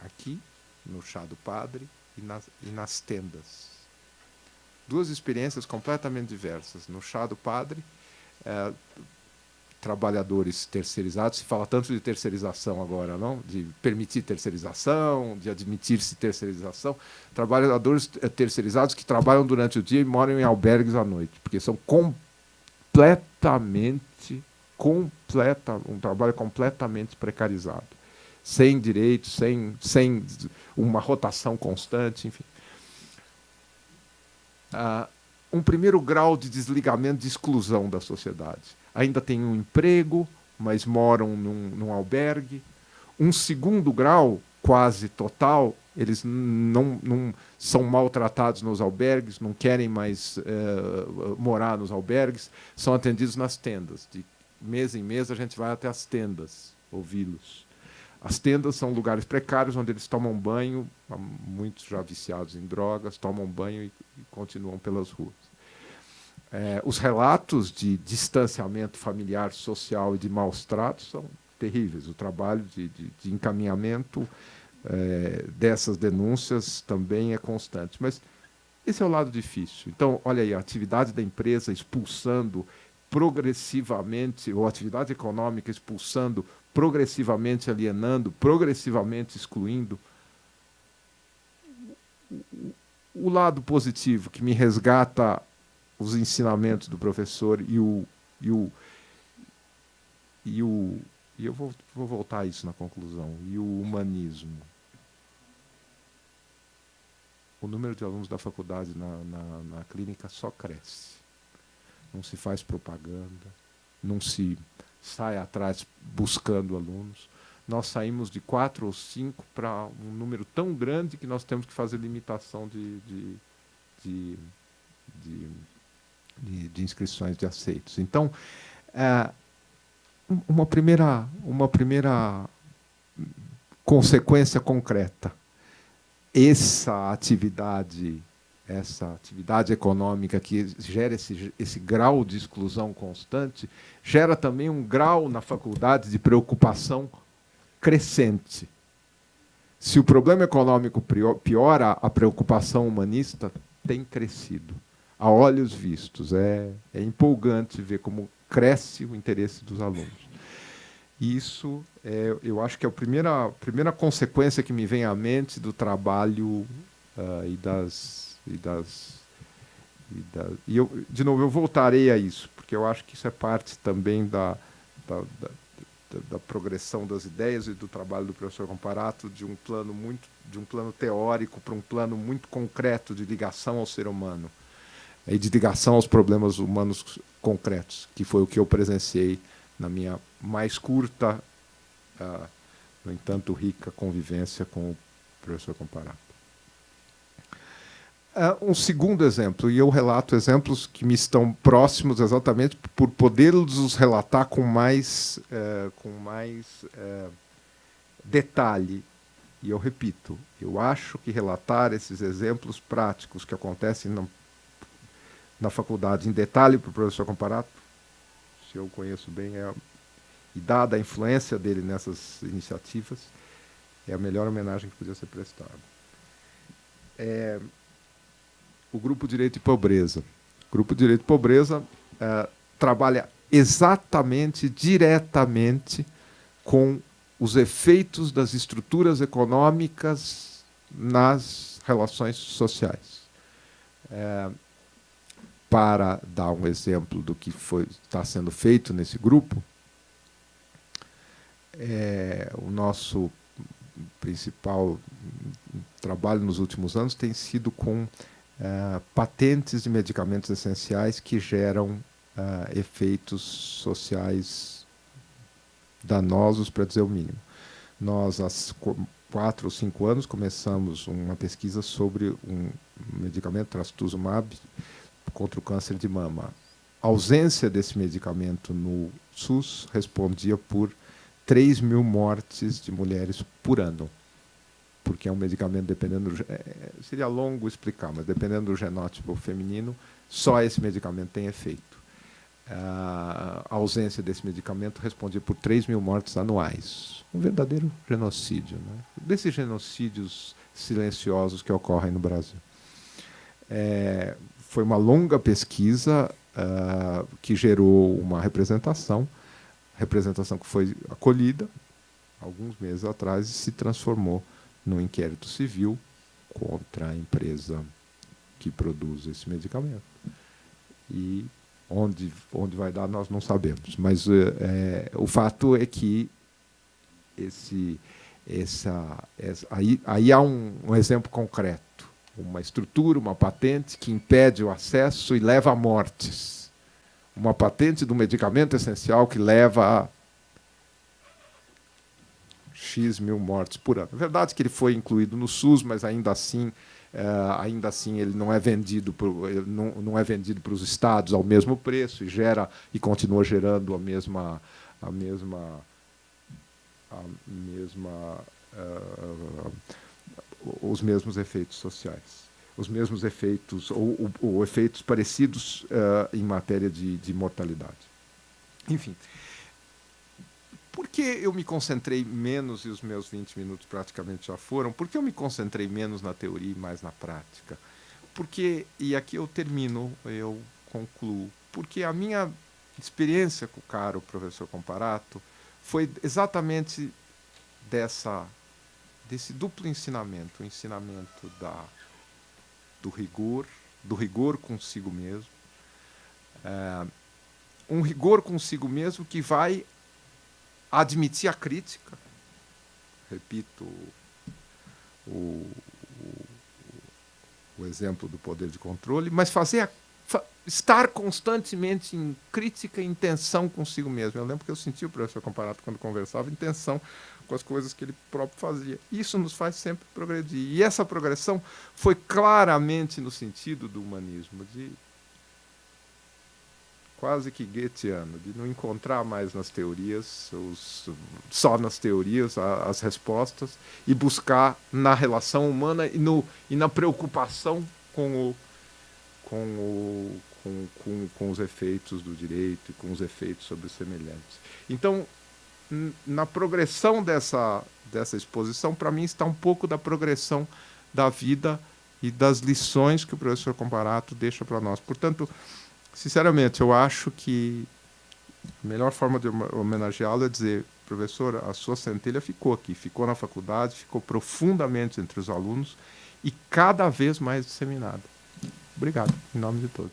aqui, no Chá do Padre, e nas tendas. Duas experiências completamente diversas. No Chá do Padre, trabalhadores terceirizados, se fala tanto de terceirização agora, não? De permitir terceirização, de admitir-se terceirização. Trabalhadores terceirizados que trabalham durante o dia e moram em albergues à noite, porque são um trabalho completamente precarizado, sem direitos, sem uma rotação constante, enfim. Um primeiro grau de desligamento, de exclusão da sociedade. Ainda têm um emprego, mas moram num albergue. Um segundo grau, quase total, eles não são maltratados nos albergues, não querem mais morar nos albergues, são atendidos nas tendas. De mês em mês a gente vai até as tendas ouvi-los. As tendas são lugares precários onde eles tomam banho, muitos já viciados em drogas, tomam banho e continuam pelas ruas. Os relatos de distanciamento familiar, social e de maus tratos são terríveis. O trabalho de encaminhamento dessas denúncias também é constante. Mas esse é o lado difícil. Então, olha aí, a atividade da empresa expulsando progressivamente, ou a atividade econômica expulsando progressivamente, alienando, progressivamente excluindo. O lado positivo que me resgata os ensinamentos do professor e eu vou voltar a isso na conclusão, e o humanismo. O número de alunos da faculdade na clínica só cresce. Não se faz propaganda, não se sai atrás buscando alunos. Nós saímos de 4 ou 5 para um número tão grande que nós temos que fazer limitação de inscrições de aceitos. Então, uma primeira consequência concreta. Essa atividade econômica que gera esse grau de exclusão constante, gera também um grau na faculdade de preocupação crescente. Se o problema econômico piora, a preocupação humanista tem crescido. A olhos vistos. É empolgante ver como cresce o interesse dos alunos. E isso, eu acho que é a primeira consequência que me vem à mente do trabalho e eu, de novo, eu voltarei a isso, porque eu acho que isso é parte também da progressão das ideias e do trabalho do professor Comparato, de um plano teórico para um plano muito concreto de ligação ao ser humano e de ligação aos problemas humanos concretos, que foi o que eu presenciei na minha mais curta, no entanto rica, convivência com o professor Comparato. Um segundo exemplo, e eu relato exemplos que me estão próximos exatamente por poder-los relatar com mais detalhe. E eu repito, eu acho que relatar esses exemplos práticos que acontecem na faculdade em detalhe para o professor Comparato, se eu conheço bem, e dada a influência dele nessas iniciativas, é a melhor homenagem que podia ser prestada. O Grupo Direito e Pobreza. O Grupo Direito e Pobreza trabalha exatamente, diretamente, com os efeitos das estruturas econômicas nas relações sociais. Para dar um exemplo do que está sendo feito nesse grupo, o nosso principal trabalho nos últimos anos tem sido com patentes de medicamentos essenciais que geram efeitos sociais danosos, para dizer o mínimo. nós, há 4 ou 5 anos, começamos uma pesquisa sobre um medicamento, trastuzumab, contra o câncer de mama. A ausência desse medicamento no SUS respondia por 3.000 mortes de mulheres por ano, porque é um medicamento, dependendo seria longo explicar, mas dependendo do genótipo feminino, só esse medicamento tem efeito. A ausência desse medicamento respondia por 3.000 mortes anuais. Um verdadeiro genocídio, né? Desses genocídios silenciosos que ocorrem no Brasil. Foi uma longa pesquisa que gerou uma representação que foi acolhida alguns meses atrás e se transformou num inquérito civil contra a empresa que produz esse medicamento. E onde vai dar, nós não sabemos. Mas o fato é que aí há um exemplo concreto. Uma estrutura, uma patente que impede o acesso e leva a mortes. Uma patente do medicamento essencial que leva a X mil mortes por ano. É verdade que ele foi incluído no SUS, mas ainda assim ele não é vendido para os estados ao mesmo preço e continua gerando os mesmos efeitos sociais, os mesmos efeitos ou efeitos parecidos em matéria de mortalidade. Enfim, por que eu me concentrei menos, e os meus 20 minutos praticamente já foram, por que eu me concentrei menos na teoria e mais na prática? Porque, e aqui eu termino, eu concluo, porque a minha experiência com o caro professor Comparato foi exatamente desse duplo ensinamento, o ensinamento do rigor consigo mesmo, um rigor consigo mesmo que vai admitir a crítica, repito o exemplo do poder de controle, mas estar constantemente em crítica e em tensão consigo mesmo. Eu lembro que eu senti o professor Comparato, quando conversava, em tensão com as coisas que ele próprio fazia. Isso nos faz sempre progredir. E essa progressão foi claramente no sentido do humanismo, de quase que goetheano, de não encontrar mais nas teorias, só nas teorias, as respostas, e buscar na relação humana e na preocupação com os efeitos do direito e com os efeitos sobre os semelhantes. Então, na progressão dessa exposição, para mim está um pouco da progressão da vida e das lições que o professor Comparato deixa para nós. Portanto, sinceramente, eu acho que a melhor forma de homenageá-lo é dizer: professor, a sua centelha ficou aqui, ficou na faculdade, ficou profundamente entre os alunos e cada vez mais disseminada. Obrigado, em nome de todos.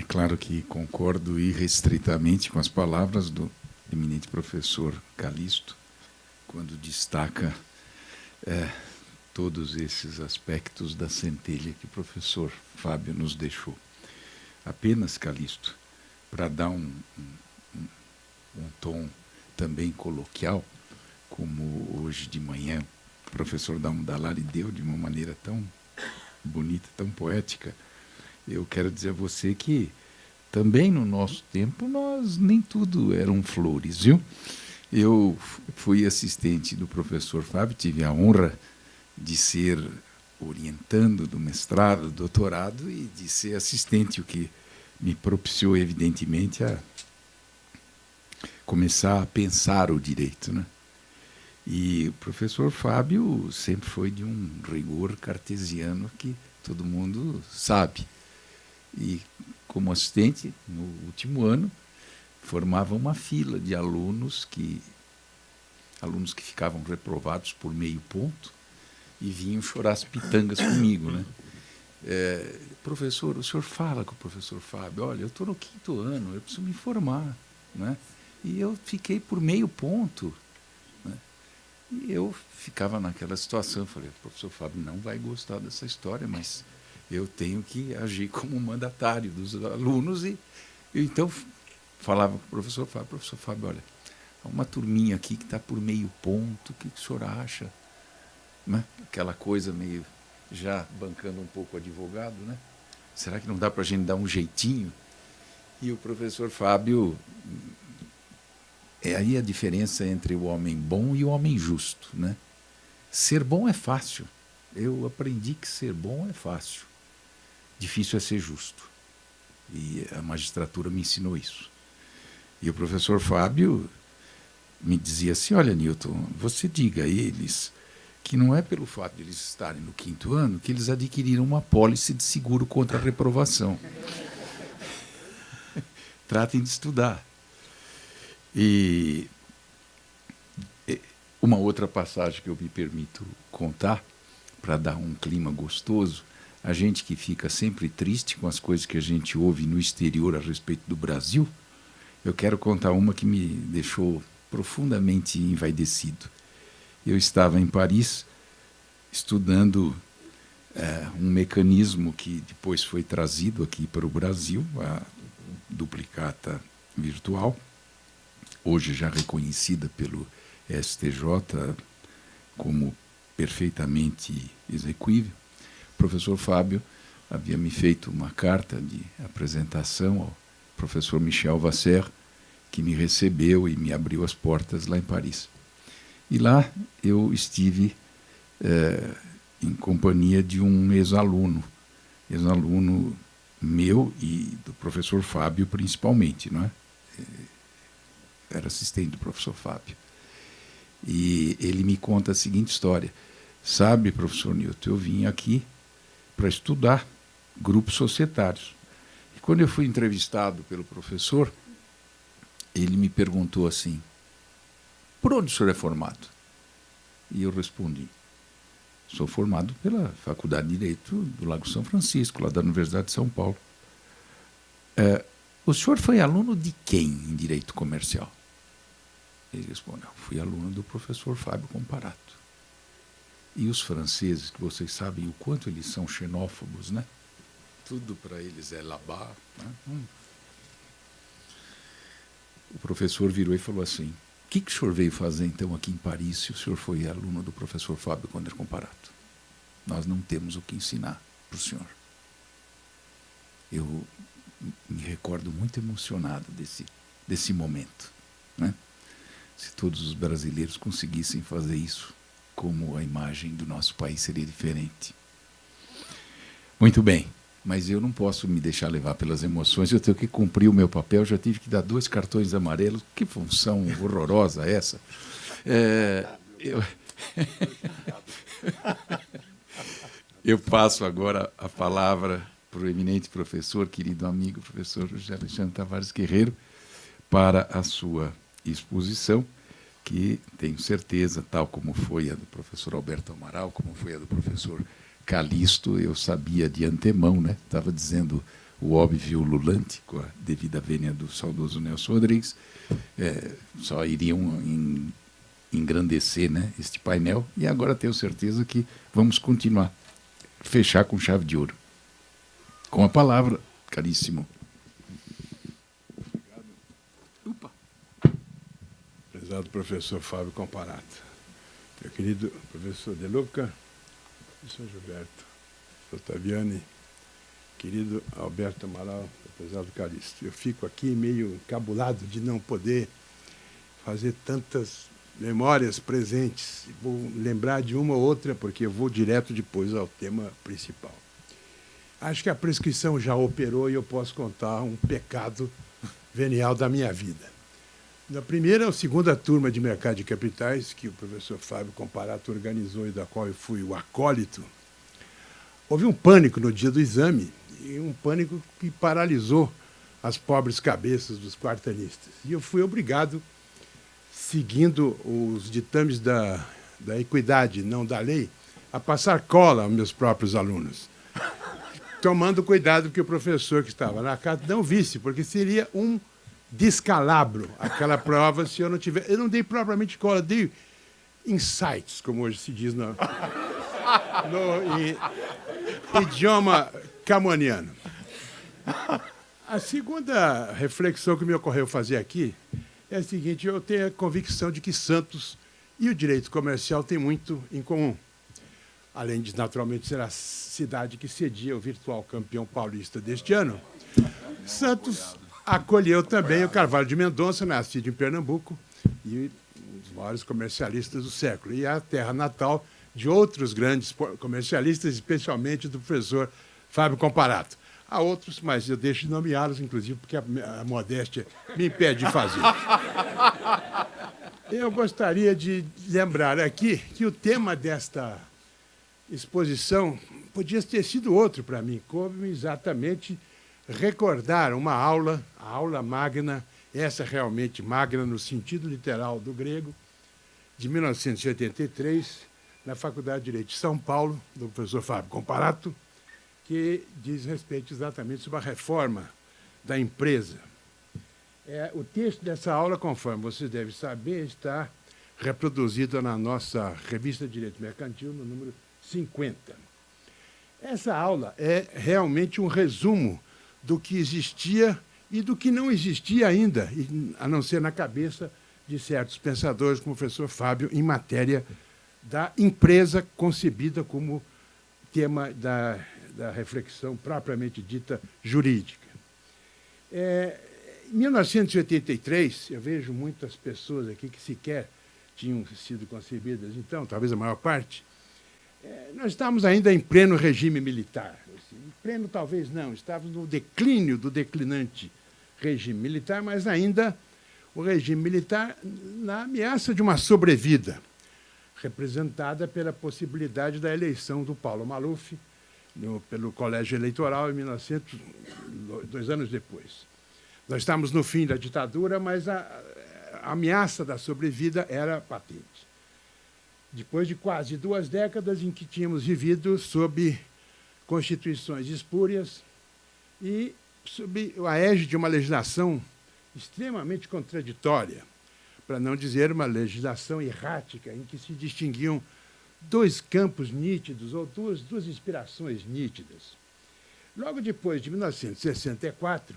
Claro que concordo irrestritamente com as palavras do eminente professor Calixto, quando destaca todos esses aspectos da centelha que o professor Fábio nos deixou. Apenas, Calixto, para dar um tom também coloquial, como hoje de manhã o professor Dalmudalari deu de uma maneira tão bonita, tão poética, eu quero dizer a você que também no nosso tempo nem tudo eram flores, viu? Eu fui assistente do professor Fábio, tive a honra de ser orientando do mestrado, do doutorado e de ser assistente, o que me propiciou, evidentemente, a começar a pensar o direito, né? E o professor Fábio sempre foi de um rigor cartesiano que todo mundo sabe. E, como assistente, no último ano, formava uma fila de alunos que ficavam reprovados por meio ponto e vinham chorar as pitangas comigo, né? Professor, o senhor fala com o professor Fábio: olha, eu estou no 5º ano, eu preciso me formar, né? E eu fiquei por meio ponto. Né? E eu ficava naquela situação, falei, o professor Fábio não vai gostar dessa história, mas eu tenho que agir como mandatário dos alunos. E então falava com o professor Fábio, olha, há uma turminha aqui que está por meio ponto, o que o senhor acha? Né? Aquela coisa meio já bancando um pouco o advogado, né? Será que não dá para a gente dar um jeitinho? E o professor Fábio, é aí a diferença entre o homem bom e o homem justo, né? Ser bom é fácil. Eu aprendi que ser bom é fácil. Difícil é ser justo. E a magistratura me ensinou isso. E o professor Fábio me dizia assim, olha, Newton, você diga a eles que não é pelo fato de eles estarem no 5º ano que eles adquiriram uma apólice de seguro contra a reprovação. Tratem de estudar. E uma outra passagem que eu me permito contar, para dar um clima gostoso, a gente que fica sempre triste com as coisas que a gente ouve no exterior a respeito do Brasil, eu quero contar uma que me deixou profundamente envaidecido. Eu estava em Paris estudando um mecanismo que depois foi trazido aqui para o Brasil, a duplicata virtual, hoje já reconhecida pelo STJ como perfeitamente exequível. O professor Fábio havia me feito uma carta de apresentação ao professor Michel Vasser, que me recebeu e me abriu as portas lá em Paris. E lá eu estive em companhia de um ex-aluno meu e do professor Fábio principalmente, não é? Era assistente do professor Fábio. E ele me conta a seguinte história. Sabe, professor Newton, eu vim aqui para estudar grupos societários. E quando eu fui entrevistado pelo professor, ele me perguntou assim, por onde o senhor é formado? E eu respondi, sou formado pela Faculdade de Direito do Lago São Francisco, lá da Universidade de São Paulo. O senhor foi aluno de quem em Direito Comercial? Ele respondeu, fui aluno do professor Fábio Comparato. E os franceses, que vocês sabem o quanto eles são xenófobos, né? Tudo para eles é là-bas. Né? O professor virou e falou assim, o que o senhor veio fazer então aqui em Paris se o senhor foi aluno do professor Fábio Comparato? Nós não temos o que ensinar para o senhor. Eu me recordo muito emocionado desse momento. Né? Se todos os brasileiros conseguissem fazer isso, como a imagem do nosso país seria diferente. Muito bem, mas eu não posso me deixar levar pelas emoções, eu tenho que cumprir o meu papel, já tive que dar 2 cartões amarelos, que função horrorosa essa. Eu passo agora a palavra para o eminente professor, querido amigo, professor José Alexandre Tavares Guerreiro, para a sua exposição, que tenho certeza, tal como foi a do professor Alberto Amaral, como foi a do professor Calixto, eu sabia de antemão, né? Estava dizendo o óbvio ululante, com a devida vênia do saudoso Nelson Rodrigues, só iriam engrandecer, né, este painel, e agora tenho certeza que vamos continuar, fechar com chave de ouro. Com a palavra, caríssimo. Opa. Prezado professor Fábio Comparato, meu querido professor De Luca, professor Gilberto Ottaviani, querido Alberto Amaral, prezado Calixto. Eu fico aqui meio encabulado de não poder fazer tantas memórias presentes. Vou lembrar de uma ou outra, porque eu vou direto depois ao tema principal. Acho que a prescrição já operou e eu posso contar um pecado venial da minha vida. Na primeira ou segunda turma de mercado de capitais, que o professor Fábio Comparato organizou e da qual eu fui o acólito, houve um pânico no dia do exame, e um pânico que paralisou as pobres cabeças dos quartanistas. E eu fui obrigado, seguindo os ditames da equidade, não da lei, a passar cola aos meus próprios alunos. Tomando cuidado que o professor que estava na casa não visse, porque seria um descalabro aquela prova se eu não tiver... Eu não dei propriamente escola, dei insights, como hoje se diz no idioma camoniano. A segunda reflexão que me ocorreu fazer aqui é a seguinte: eu tenho a convicção de que Santos e o direito comercial têm muito em comum. Além de, naturalmente, ser a cidade que cedia o virtual campeão paulista deste ano, Santos acolheu também o Carvalho de Mendonça, nascido em Pernambuco, e um dos maiores comercialistas do século, e a terra natal de outros grandes comercialistas, especialmente do professor Fábio Comparato. Há outros, mas eu deixo de nomeá-los, inclusive, porque a modéstia me impede de fazer. Eu gostaria de lembrar aqui que o tema desta exposição podia ter sido outro para mim, como exatamente recordar uma aula, a aula magna, essa realmente magna no sentido literal do grego, de 1983, na Faculdade de Direito de São Paulo, do professor Fábio Comparato, que diz respeito exatamente sobre a reforma da empresa. O texto dessa aula, conforme você deve saber, está reproduzido na nossa revista de Direito Mercantil, no número 50. Essa aula é realmente um resumo do que existia e do que não existia ainda, a não ser na cabeça de certos pensadores, como o professor Fábio, em matéria da empresa concebida como tema da reflexão propriamente dita jurídica. Em 1983, eu vejo muitas pessoas aqui que sequer tinham sido concebidas, então, talvez a maior parte, nós estávamos ainda em pleno regime militar. Em pleno, talvez não, estávamos no declínio do declinante regime militar, mas ainda o regime militar na ameaça de uma sobrevida, representada pela possibilidade da eleição do Paulo Maluf pelo Colégio Eleitoral em 2 anos depois. Nós estamos no fim da ditadura, mas a ameaça da sobrevida era patente. Depois de quase 2 décadas em que tínhamos vivido sob constituições espúrias e sob a égide de uma legislação extremamente contraditória, para não dizer uma legislação errática, em que se distinguiam 2 campos nítidos, ou duas inspirações nítidas. Logo depois de 1964,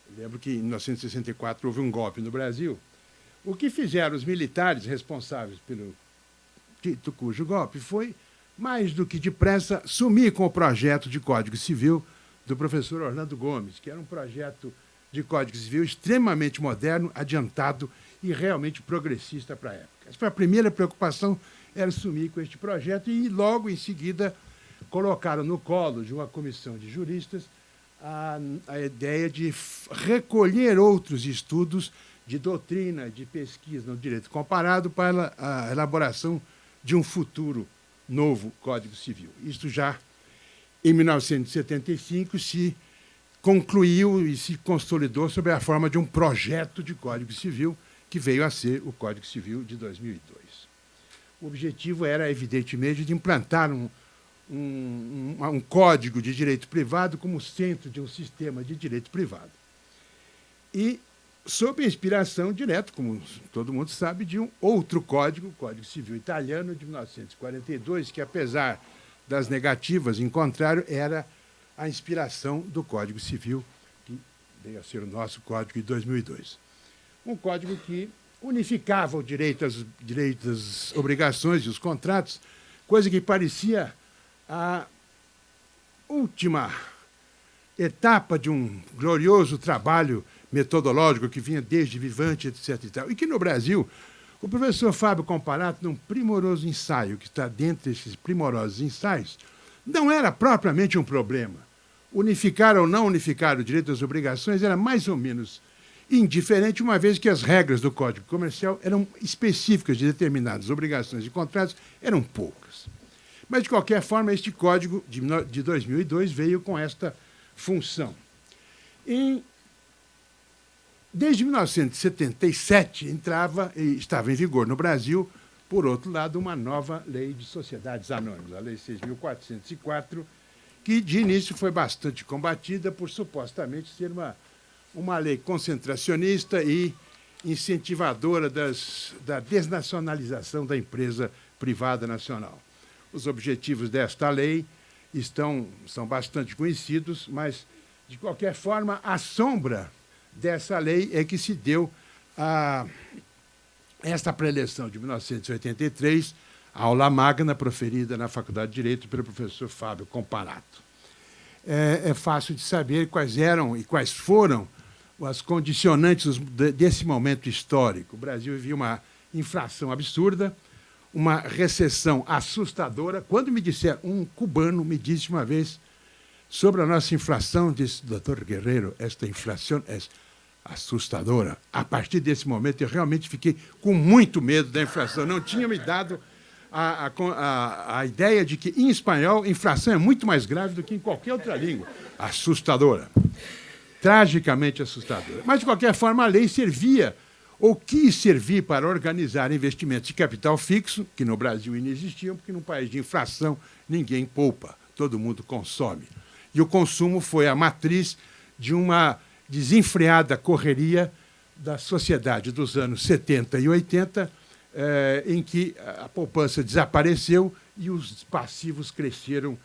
eu lembro que em 1964 houve um golpe no Brasil, o que fizeram os militares responsáveis pelo dito cujo golpe foi, mais do que depressa, sumir com o projeto de Código Civil do professor Orlando Gomes, que era um projeto de Código Civil extremamente moderno, adiantado e realmente progressista para a época. Essa foi a primeira preocupação, era sumir com este projeto, e logo em seguida colocaram no colo de uma comissão de juristas a ideia de recolher outros estudos de doutrina, de pesquisa no direito comparado para a elaboração de um futuro novo Código Civil. Isto já em 1975 se concluiu e se consolidou sob a forma de um projeto de Código Civil que veio a ser o Código Civil de 2002. O objetivo era, evidentemente, de implantar um código de direito privado como centro de um sistema de direito privado. E sob a inspiração direta, como todo mundo sabe, de um outro código, o Código Civil Italiano, de 1942, que, apesar das negativas em contrário, era a inspiração do Código Civil, que veio a ser o nosso Código de 2002. Um código que unificava o direito, as obrigações e os contratos, coisa que parecia a última etapa de um glorioso trabalho metodológico que vinha desde Vivante, etc. E tal. E que no Brasil, o professor Fábio Comparato, num primoroso ensaio, que está dentre esses primorosos ensaios, não era propriamente um problema. Unificar ou não unificar o direito às obrigações era mais ou menos indiferente, uma vez que as regras do Código Comercial eram específicas de determinadas obrigações e contratos, eram poucas. Mas, de qualquer forma, este Código de 2002 veio com esta função. Desde 1977, estava em vigor no Brasil, por outro lado, uma nova lei de sociedades anônimas, a Lei 6.404, que, de início, foi bastante combatida por supostamente ser uma lei concentracionista e incentivadora da desnacionalização da empresa privada nacional. Os objetivos desta lei são bastante conhecidos, mas, de qualquer forma, a sombra dessa lei é que se deu a esta pré-eleição de 1983, a aula magna proferida na Faculdade de Direito pelo professor Fábio Comparato. É fácil de saber quais eram e quais foram as condicionantes desse momento histórico. O Brasil vivia uma inflação absurda, uma recessão assustadora. Quando me disseram, um cubano me disse uma vez sobre a nossa inflação, disse, doutor Guerreiro, esta inflação é assustadora. A partir desse momento, eu realmente fiquei com muito medo da inflação. Não tinha me dado a ideia de que, em espanhol, inflação é muito mais grave do que em qualquer outra língua. Assustadora. Tragicamente assustadora. Mas, de qualquer forma, a lei servia, ou quis servir, para organizar investimentos de capital fixo, que no Brasil inexistiam, porque num país de inflação ninguém poupa, todo mundo consome. E o consumo foi a matriz de uma desenfreada correria da sociedade dos anos 70 e 80, em que a poupança desapareceu e os passivos cresceram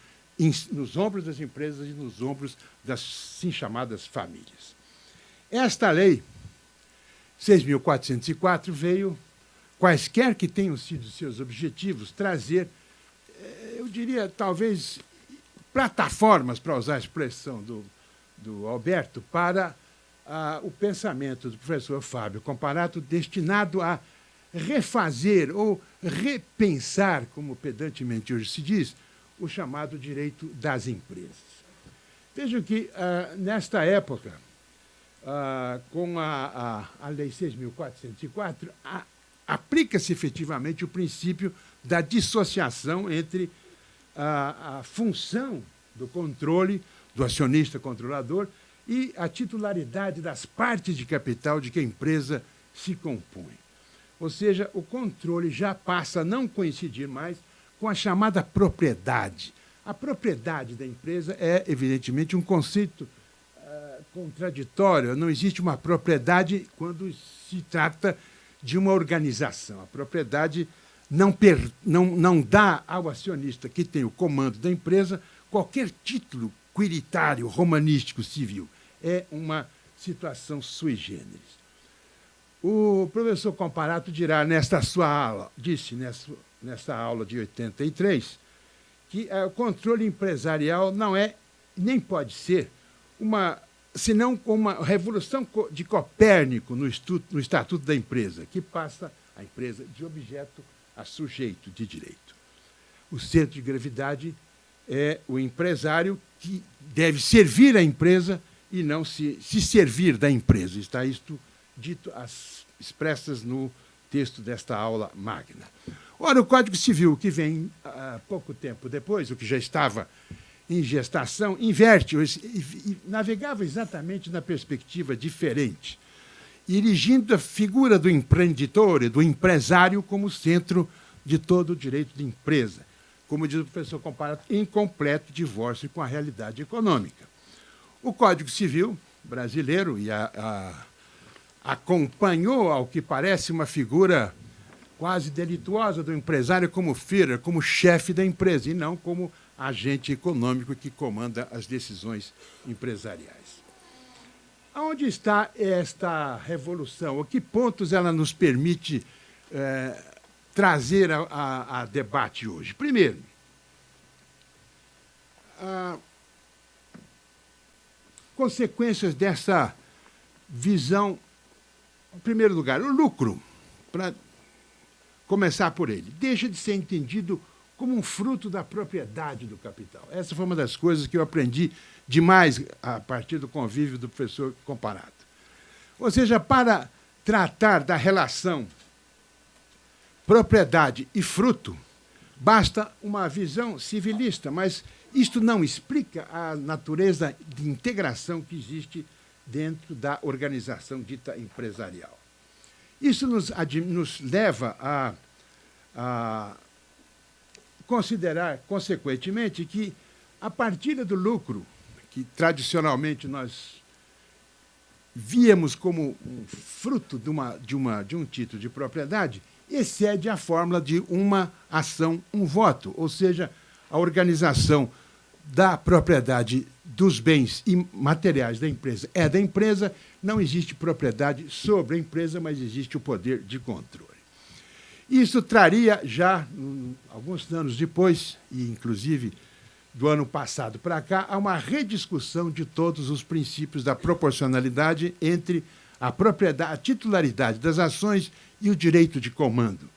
nos ombros das empresas e nos ombros das assim chamadas famílias. Esta lei, 6.404, veio, quaisquer que tenham sido seus objetivos, trazer, eu diria, talvez, plataformas, para usar a expressão do Alberto, para o pensamento do professor Fábio Comparato, destinado a refazer ou repensar, como pedantemente hoje se diz, o chamado direito das empresas. Vejam que, nesta época, com a Lei 6.404, aplica-se efetivamente o princípio da dissociação entre a função do controle, do acionista controlador, e a titularidade das partes de capital de que a empresa se compõe. Ou seja, o controle já passa a não coincidir mais com a chamada propriedade. A propriedade da empresa é, evidentemente, um conceito contraditório. Não existe uma propriedade quando se trata de uma organização. A propriedade não dá ao acionista que tem o comando da empresa qualquer título quiritário, romanístico, civil. É uma situação sui generis. O professor Comparato dirá nesta sua aula, disse nessa aula de 83, que o controle empresarial não é, nem pode ser, senão uma revolução de Copérnico no Estatuto da Empresa, que passa a empresa de objeto a sujeito de direito. O centro de gravidade é o empresário que deve servir a empresa e não se servir da empresa. Está isto dito expressas no texto desta aula magna. Ora, o Código Civil, que vem pouco tempo depois, o que já estava em gestação, inverte, navegava exatamente na perspectiva diferente, erigindo a figura do empreendedor e do empresário como centro de todo o direito de empresa. Como diz o professor Comparato, em completo divórcio com a realidade econômica. O Código Civil brasileiro acompanhou, ao que parece, uma figura quase delituosa do empresário como Führer, como chefe da empresa, e não como agente econômico que comanda as decisões empresariais. Aonde está esta revolução? A que pontos ela nos permite trazer a debate hoje? Primeiro, consequências dessa visão. Em primeiro lugar, o lucro, para começar por ele, deixa de ser entendido como um fruto da propriedade do capital. Essa foi uma das coisas que eu aprendi demais a partir do convívio do professor Comparato. Ou seja, para tratar da relação propriedade e fruto, basta uma visão civilista, mas isto não explica a natureza de integração que existe dentro da organização dita empresarial. Isso nos leva a considerar, consequentemente, que a partilha do lucro, que tradicionalmente nós víamos como um fruto de um título de propriedade, excede a fórmula de uma ação, um voto, ou seja, a organização da propriedade dos bens materiais da empresa é da empresa, não existe propriedade sobre a empresa, mas existe o poder de controle. Isso traria já, alguns anos depois, e inclusive do ano passado para cá, a uma rediscussão de todos os princípios da proporcionalidade entre a propriedade, a titularidade das ações e o direito de comando.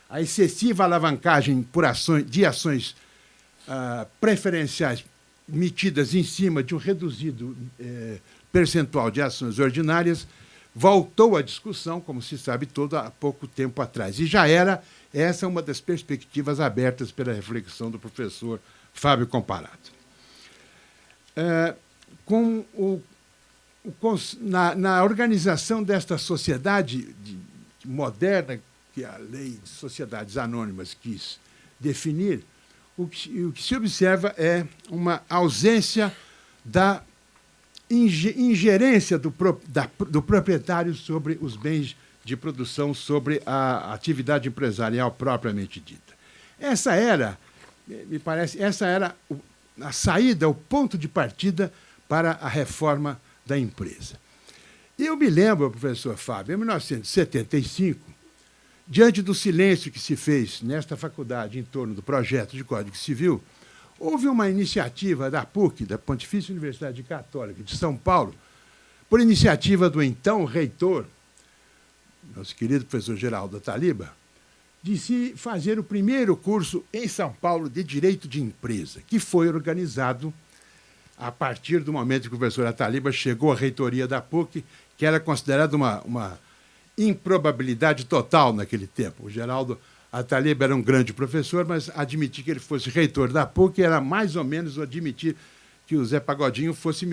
A excessiva alavancagem por ações preferenciais metidas em cima de um reduzido percentual de ações ordinárias voltou à discussão, como se sabe todo, há pouco tempo atrás. E já era essa uma das perspectivas abertas pela reflexão do professor Fábio Comparato. Na organização desta sociedade moderna, que a lei de sociedades anônimas quis definir, o que se observa é uma ausência da ingerência do proprietário sobre os bens de produção, sobre a atividade empresarial propriamente dita. Essa era a saída, o ponto de partida para a reforma da empresa. Eu me lembro, professor Fábio, em 1975, diante do silêncio que se fez nesta faculdade em torno do projeto de Código Civil, houve uma iniciativa da PUC, da Pontifícia Universidade Católica de São Paulo, por iniciativa do então reitor, nosso querido professor Geraldo Ataliba, de se fazer o primeiro curso em São Paulo de Direito de Empresa, que foi organizado a partir do momento que o professor Ataliba chegou à reitoria da PUC, que era considerada uma improbabilidade total naquele tempo. O Geraldo Ataliba era um grande professor, mas admitir que ele fosse reitor da PUC era mais ou menos admitir que o Zé Pagodinho fosse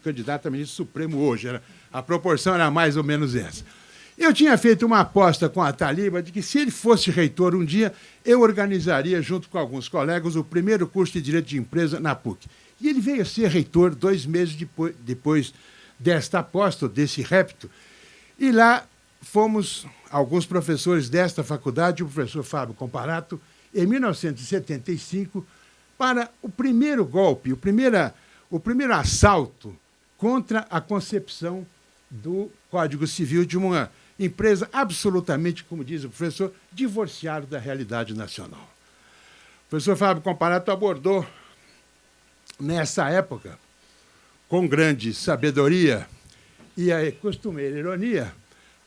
candidato a ministro supremo hoje. A proporção era mais ou menos essa. Eu tinha feito uma aposta com a Ataliba de que, se ele fosse reitor um dia, eu organizaria, junto com alguns colegas, o primeiro curso de Direito de Empresa na PUC. E ele veio a ser reitor 2 meses depois desta aposta, desse repto. E lá fomos alguns professores desta faculdade, o professor Fábio Comparato, em 1975, para o primeiro golpe, o primeiro assalto contra a concepção do Código Civil de uma empresa absolutamente, como diz o professor, divorciada da realidade nacional. O professor Fábio Comparato abordou, nessa época, com grande sabedoria e a costumeira ironia,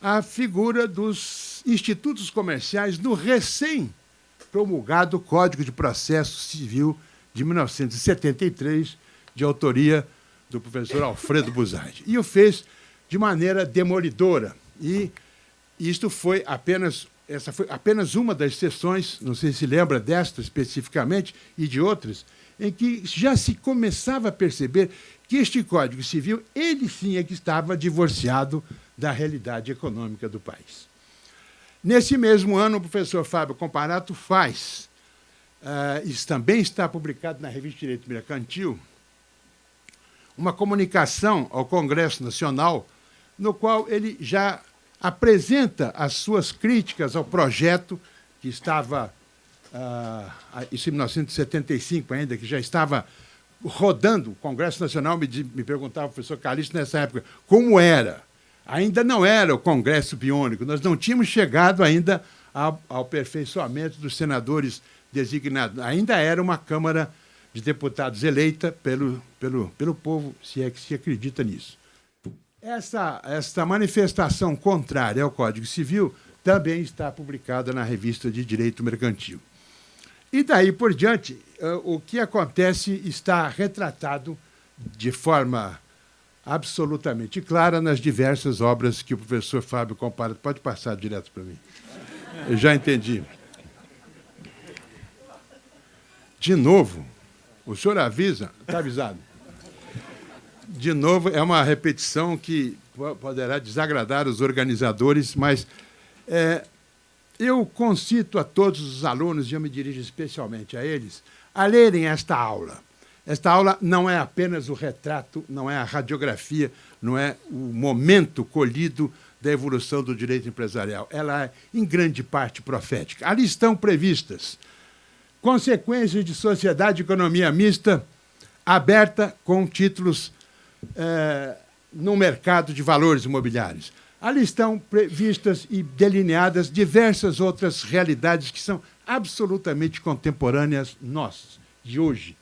a figura dos institutos comerciais no recém-promulgado Código de Processo Civil de 1973, de autoria do professor Alfredo Buzzardi. E o fez de maneira demolidora. E essa foi apenas uma das sessões, não sei se lembra desta especificamente, e de outras, em que já se começava a perceber que este Código Civil, ele sim é que estava divorciado da realidade econômica do país. Nesse mesmo ano, o professor Fábio Comparato faz, isso também está publicado na Revista de Direito Mercantil, uma comunicação ao Congresso Nacional, no qual ele já apresenta as suas críticas ao projeto que estava, isso em 1975 ainda, que já estava rodando. O Congresso Nacional me perguntava, o professor Calixto, nessa época, como era. Ainda não era o Congresso biônico, nós não tínhamos chegado ainda ao aperfeiçoamento dos senadores designados. Ainda era uma Câmara de Deputados eleita pelo povo, se é que se acredita nisso. Esta manifestação contrária ao Código Civil também está publicada na Revista de Direito Mercantil. E daí por diante, o que acontece está retratado de forma absolutamente clara nas diversas obras que o professor Fábio Comparato... Pode passar direto para mim. Eu já entendi. De novo, o senhor avisa? Está avisado. De novo, é uma repetição que poderá desagradar os organizadores, mas eu concito a todos os alunos, e eu me dirijo especialmente a eles, a lerem esta aula. Esta aula não é apenas o retrato, não é a radiografia não é o momento colhido da evolução do direito empresarial. Ela é, em grande parte, profética. Ali estão previstas consequências de sociedade e economia mista aberta com títulos no mercado de valores imobiliários. Ali estão previstas e delineadas diversas outras realidades que são absolutamente contemporâneas nossas, de hoje.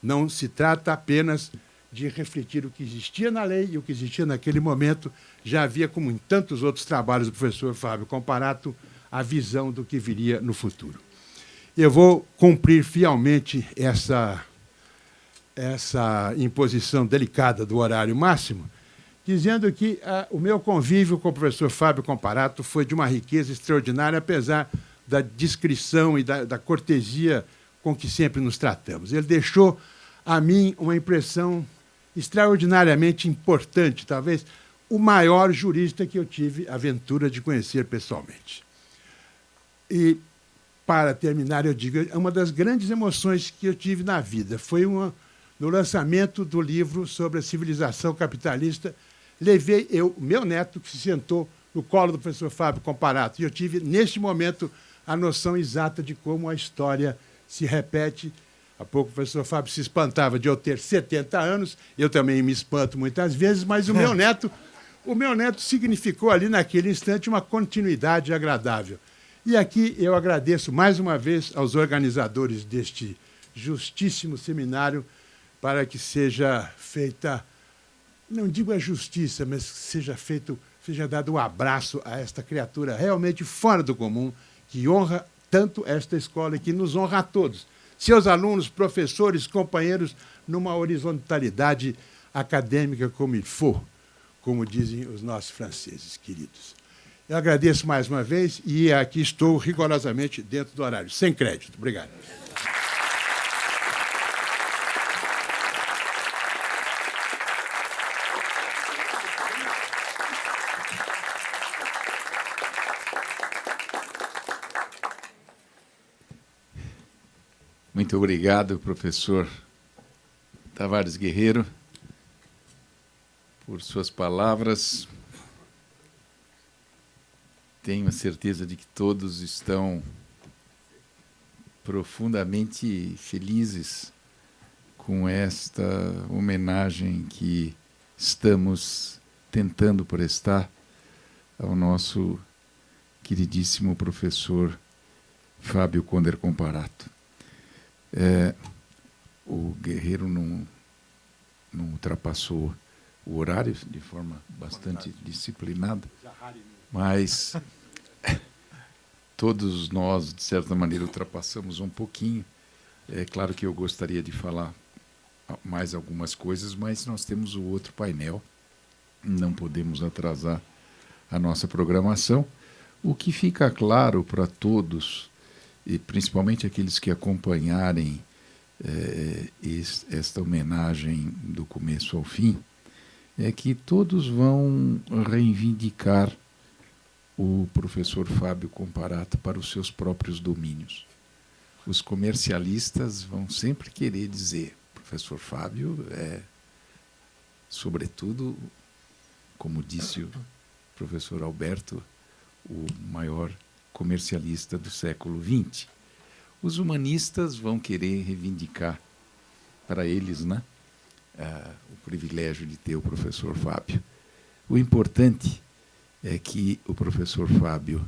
Não se trata apenas de refletir o que existia na lei e o que existia naquele momento. Já havia, como em tantos outros trabalhos do professor Fábio Comparato, a visão do que viria no futuro. Eu vou cumprir fielmente essa imposição delicada do horário máximo, dizendo que o meu convívio com o professor Fábio Comparato foi de uma riqueza extraordinária, apesar da discrição e da cortesia com que sempre nos tratamos. Ele deixou a mim uma impressão extraordinariamente importante, talvez o maior jurista que eu tive a ventura de conhecer pessoalmente. E, para terminar, eu digo, uma das grandes emoções que eu tive na vida foi no lançamento do livro sobre a civilização capitalista. Levei meu neto, que se sentou no colo do professor Fábio Comparato, e eu tive, neste momento, a noção exata de como a história se repete. Há pouco o professor Fábio se espantava de eu ter 70 anos, eu também me espanto muitas vezes, mas o meu neto significou ali, naquele instante, uma continuidade agradável. E aqui eu agradeço mais uma vez aos organizadores deste justíssimo seminário para que seja feita, não digo a justiça, mas que seja dado um abraço a esta criatura realmente fora do comum, que honra tanto esta escola e que nos honra a todos, seus alunos, professores, companheiros, numa horizontalidade acadêmica como il faut, como dizem os nossos franceses queridos. Eu agradeço mais uma vez e aqui estou rigorosamente dentro do horário, sem crédito. Obrigado. Muito obrigado, professor Tavares Guerreiro, por suas palavras. Tenho a certeza de que todos estão profundamente felizes com esta homenagem que estamos tentando prestar ao nosso queridíssimo professor Fábio Conder Comparato. O Guerreiro não ultrapassou o horário de forma bastante disciplinada, mas todos nós, de certa maneira, ultrapassamos um pouquinho. É claro que eu gostaria de falar mais algumas coisas, mas nós temos o outro painel, não podemos atrasar a nossa programação. O que fica claro para todos, e principalmente aqueles que acompanharem esta homenagem do começo ao fim, é que todos vão reivindicar o professor Fábio Comparato para os seus próprios domínios. Os comercialistas vão sempre querer dizer, professor Fábio é, sobretudo, como disse o professor Alberto, o maior comercialista do século XX. Os humanistas vão querer reivindicar para eles, né, o privilégio de ter o professor Fábio. O importante é que o professor Fábio,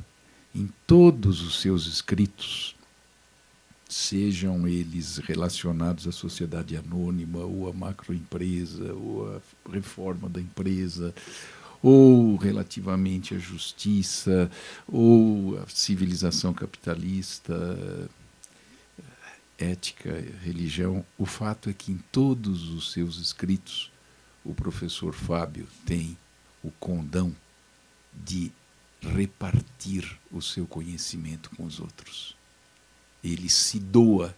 em todos os seus escritos, sejam eles relacionados à sociedade anônima, ou à macroempresa, ou à reforma da empresa, ou relativamente à justiça, ou à civilização capitalista, ética, religião, o fato é que em todos os seus escritos o professor Fábio tem o condão de repartir o seu conhecimento com os outros. Ele se doa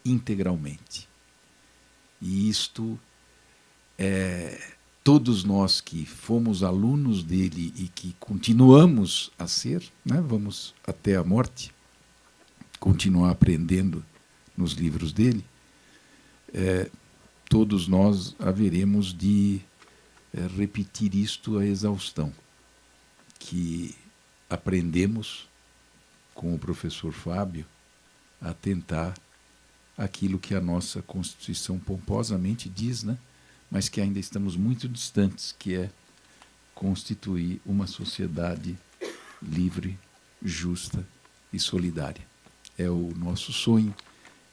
integralmente. E isto todos nós que fomos alunos dele e que continuamos a ser, né, vamos até a morte continuar aprendendo nos livros dele, todos nós haveremos de repetir isto à exaustão, que aprendemos com o professor Fábio a tentar aquilo que a nossa Constituição pomposamente diz, né? Mas que ainda estamos muito distantes, que é constituir uma sociedade livre, justa e solidária. É o nosso sonho,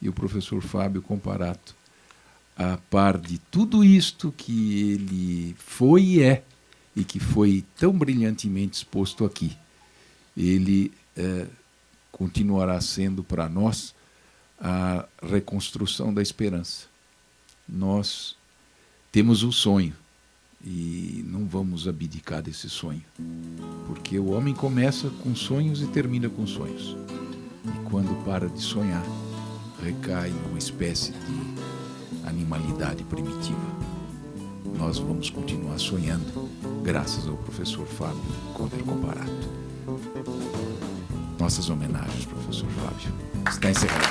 e o professor Fábio Comparato, a par de tudo isto que ele foi e é, e que foi tão brilhantemente exposto aqui, ele continuará sendo para nós a reconstrução da esperança. Nós temos o sonho e não vamos abdicar desse sonho, porque o homem começa com sonhos e termina com sonhos. E quando para de sonhar, recai numa espécie de animalidade primitiva. Nós vamos continuar sonhando, graças ao professor Fábio Conde Comparato. Nossas homenagens, professor Fábio. Está encerrado.